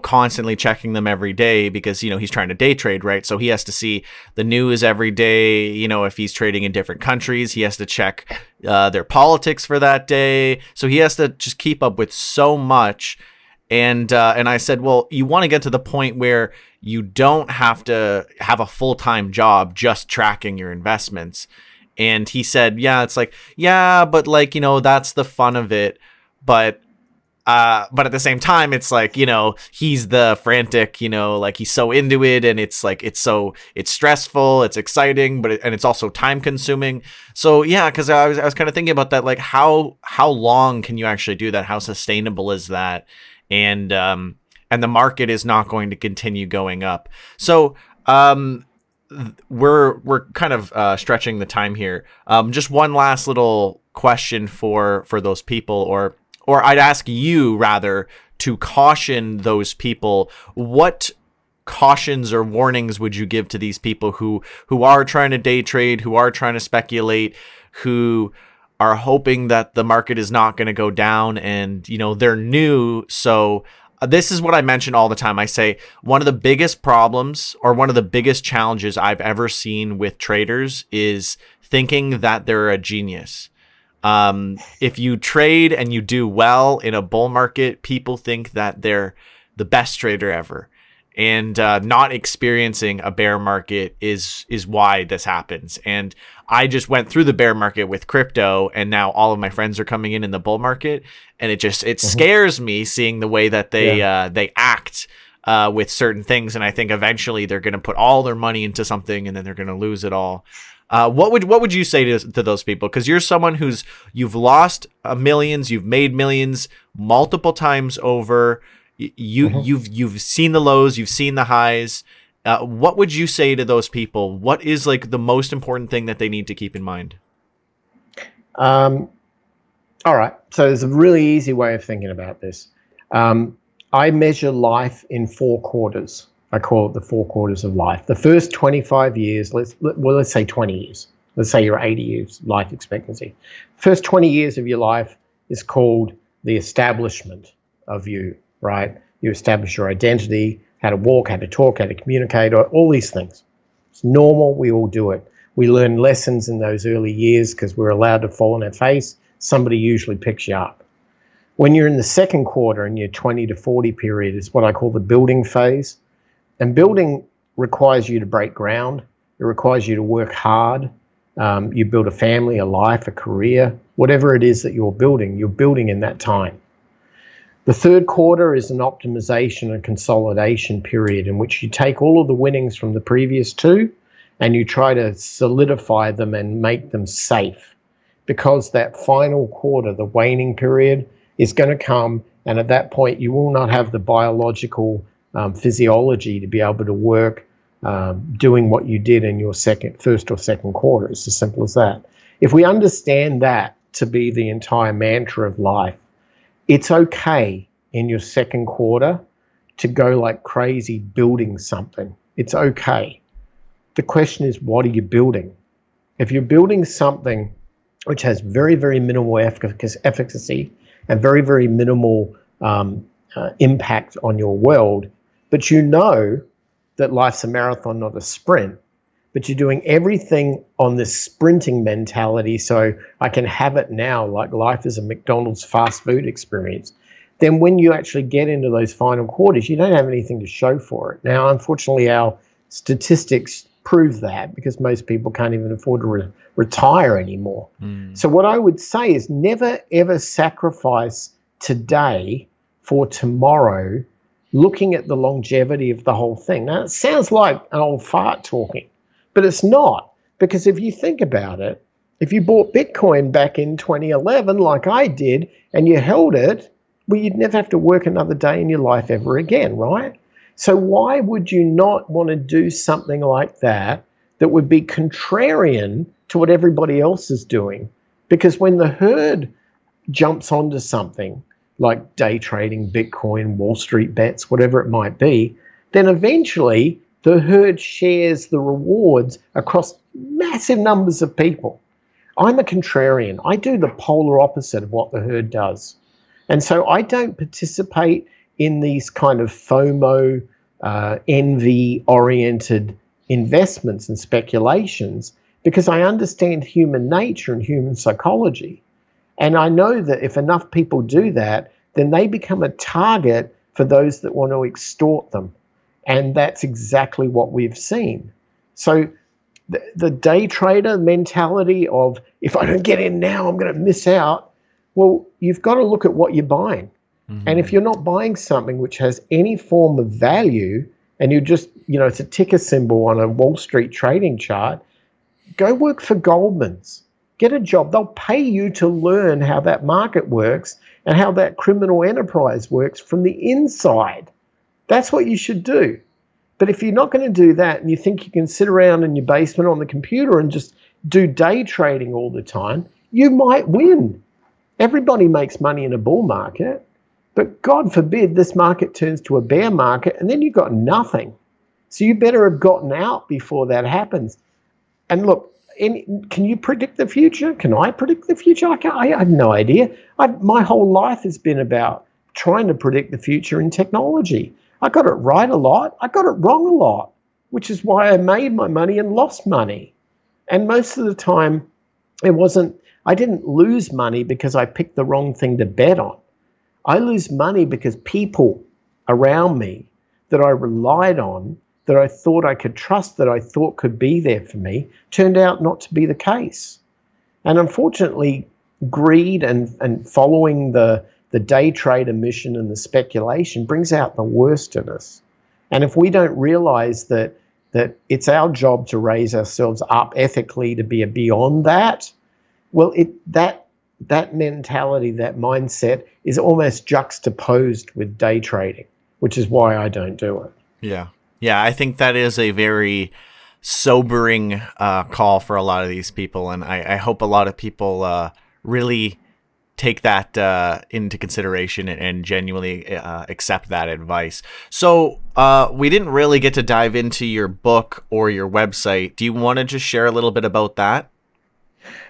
constantly checking them every day because, he's trying to day trade, right? So he has to see the news every day. If he's trading in different countries, he has to check their politics for that day. So he has to just keep up with so much. And I said, well, you want to get to the point where you don't have to have a full-time job just tracking your investments. And he said, yeah, it's like, yeah, but like, that's the fun of it. But at the same time, it's like, he's the frantic, like he's so into it and it's like, it's stressful, it's exciting, and it's also time consuming. So yeah, cause I was kind of thinking about that, like how long can you actually do that? How sustainable is that? And the market is not going to continue going up. So, we're kind of stretching the time here. Just one last little question for those people, or I'd ask you rather to caution those people. What cautions or warnings would you give to these people who are trying to day trade, who are trying to speculate, who are hoping that the market is not going to go down and, they're new. So this is what I mention all the time. I say one of the biggest problems or one of the biggest challenges I've ever seen with traders is thinking that they're a genius. If you trade and you do well in a bull market, people think that they're the best trader ever. And not experiencing a bear market is why this happens. And I just went through the bear market with crypto, and now all of my friends are coming in the bull market, and it scares me seeing the way that they act with certain things. And I think eventually they're going to put all their money into something, and then they're going to lose it all. What would you say to those people? Because you're someone you've lost millions, you've made millions multiple times over. You've seen the lows, you've seen the highs. What would you say to those people? What is like the most important thing that they need to keep in mind? All right. So there's a really easy way of thinking about this. I measure life in 4 quarters. I call it the 4 quarters of life. The first 25 years, let's say 20 years. Let's say you're 80 years life expectancy. First 20 years of your life is called the establishment of you, right? You establish your identity, how to walk, how to talk, how to communicate, all these things. It's normal. We all do it. We learn lessons in those early years because we're allowed to fall on our face. Somebody usually picks you up. When you're in the second quarter in your 20 to 40 period, is what I call the building phase. And building requires you to break ground. It requires you to work hard. You build a family, a life, a career, whatever it is that you're building in that time. The third quarter is an optimization and consolidation period in which you take all of the winnings from the previous 2 and you try to solidify them and make them safe, because that final quarter, the waning period, is going to come, and at that point you will not have the biological physiology to be able to work doing what you did in your first or second quarter. It's as simple as that. If we understand that to be the entire mantra of life, it's okay in your second quarter to go like crazy building something. It's okay. The question is, what are you building? If you're building something which has very, very minimal efficacy and very, very minimal impact on your world, but you know that life's a marathon, not a sprint, but you're doing everything on this sprinting mentality so I can have it now, like life is a McDonald's fast food experience, then when you actually get into those final quarters, you don't have anything to show for it. Now, unfortunately, our statistics prove that because most people can't even afford to retire anymore. So what I would say is never, ever sacrifice today for tomorrow looking at the longevity of the whole thing. Now, it sounds like an old fart talking, but it's not. Because if you think about it, if you bought Bitcoin back in 2011, like I did, and you held it, well, you'd never have to work another day in your life ever again, right? So why would you not want to do something like that that would be contrarian to what everybody else is doing? Because when the herd jumps onto something like day trading, Bitcoin, Wall Street bets, whatever it might be, then eventually the herd shares the rewards across massive numbers of people. I'm a contrarian. I do the polar opposite of what the herd does. And so I don't participate in these kind of FOMO, envy-oriented investments and speculations because I understand human nature and human psychology. And I know that if enough people do that, then they become a target for those that want to extort them. And that's exactly what we've seen. So the day trader mentality of, if I don't get in now, I'm going to miss out. Well, you've got to look at what you're buying. Mm-hmm. And if you're not buying something which has any form of value, and you just, it's a ticker symbol on a Wall Street trading chart, go work for Goldman's. Get a job. They'll pay you to learn how that market works and how that criminal enterprise works from the inside. That's what you should do. But if you're not going to do that and you think you can sit around in your basement on the computer and just do day trading all the time, you might win. Everybody makes money in a bull market, but God forbid this market turns to a bear market and then you've got nothing. So you better have gotten out before that happens. And look, can you predict the future? Can I predict the future? I have no idea. My whole life has been about trying to predict the future in technology. I got it right a lot. I got it wrong a lot, which is why I made my money and lost money. And most of the time, I didn't lose money because I picked the wrong thing to bet on. I lose money because people around me that I relied on, that I thought I could trust, that I thought could be there for me, turned out not to be the case. And unfortunately, greed and following the day trader mission and the speculation brings out the worst in us. And if we don't realize that it's our job to raise ourselves up ethically to be beyond that, well, that mentality, that mindset is almost juxtaposed with day trading, which is why I don't do it. Yeah. Yeah, I think that is a very sobering call for a lot of these people. And I hope a lot of people really take that into consideration and genuinely accept that advice. So we didn't really get to dive into your book or your website. Do you want to just share a little bit about that?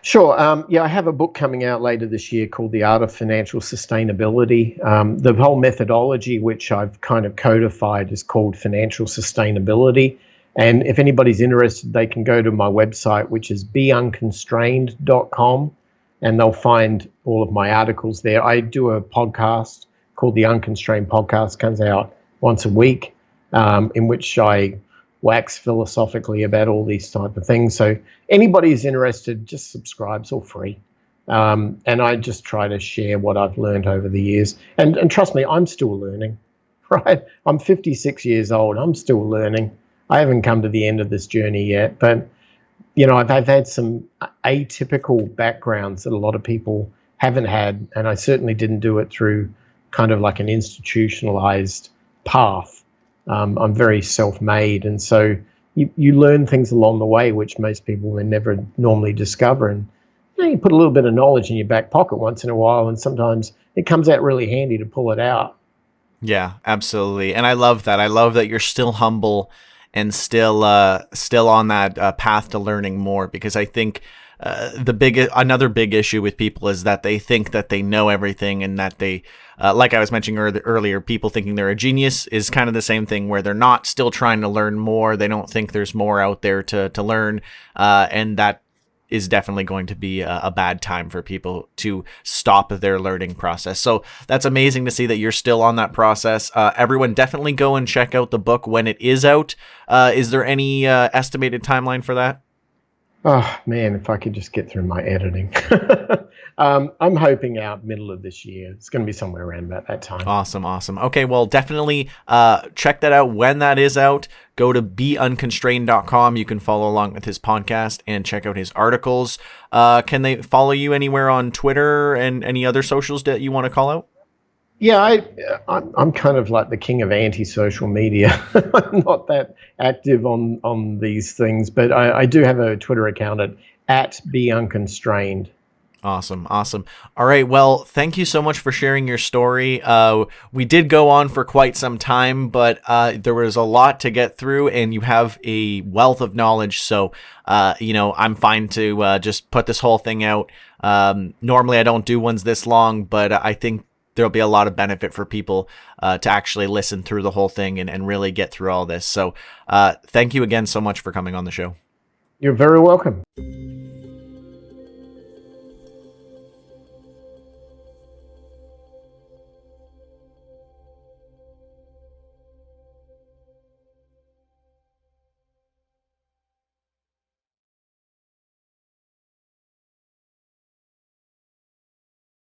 Sure. I have a book coming out later this year called The Art of Financial Sustainability. The whole methodology, which I've kind of codified, is called Financial Sustainability. And if anybody's interested, they can go to my website, which is beunconstrained.com, and they'll find all of my articles there. I do a podcast called The Unconstrained Podcast, comes out once a week, in which I wax philosophically about all these type of things. So anybody who's interested, just subscribe. It's all free. And I just try to share what I've learned over the years. And trust me, I'm still learning, right? I'm 56 years old. I'm still learning. I haven't come to the end of this journey yet. But, I've had some atypical backgrounds that a lot of people haven't had. And I certainly didn't do it through kind of like an institutionalized path. I'm very self-made, and so you learn things along the way which most people will never normally discover. And you put a little bit of knowledge in your back pocket once in a while, and sometimes it comes out really handy to pull it out. Yeah, absolutely. And I love that. I love that you're still humble and still on that path to learning more, because I think another big issue with people is that they think that they know everything, and that they, like I was mentioning earlier, people thinking they're a genius is kind of the same thing, where they're not still trying to learn more. They don't think there's more out there to learn, and that is definitely going to be a bad time for people to stop their learning process. So that's amazing to see that you're still on that process. Everyone definitely go and check out the book when it is out. Is there any estimated timeline for that? Oh, man, if I could just get through my editing. I'm hoping out middle of this year. It's going to be somewhere around about that time. Awesome. Okay, well, definitely check that out when that is out. Go to beunconstrained.com. You can follow along with his podcast and check out his articles. Can they follow you anywhere on Twitter and any other socials that you want to call out? Yeah, I'm kind of like the king of anti-social media. I'm not that active on these things, but I do have a Twitter account at beunconstrained. Awesome. All right. Well, thank you so much for sharing your story. We did go on for quite some time, but there was a lot to get through, and you have a wealth of knowledge. So, I'm fine to just put this whole thing out. Normally, I don't do ones this long, but I think there'll be a lot of benefit for people to actually listen through the whole thing and really get through all this. So, thank you again so much for coming on the show. You're very welcome.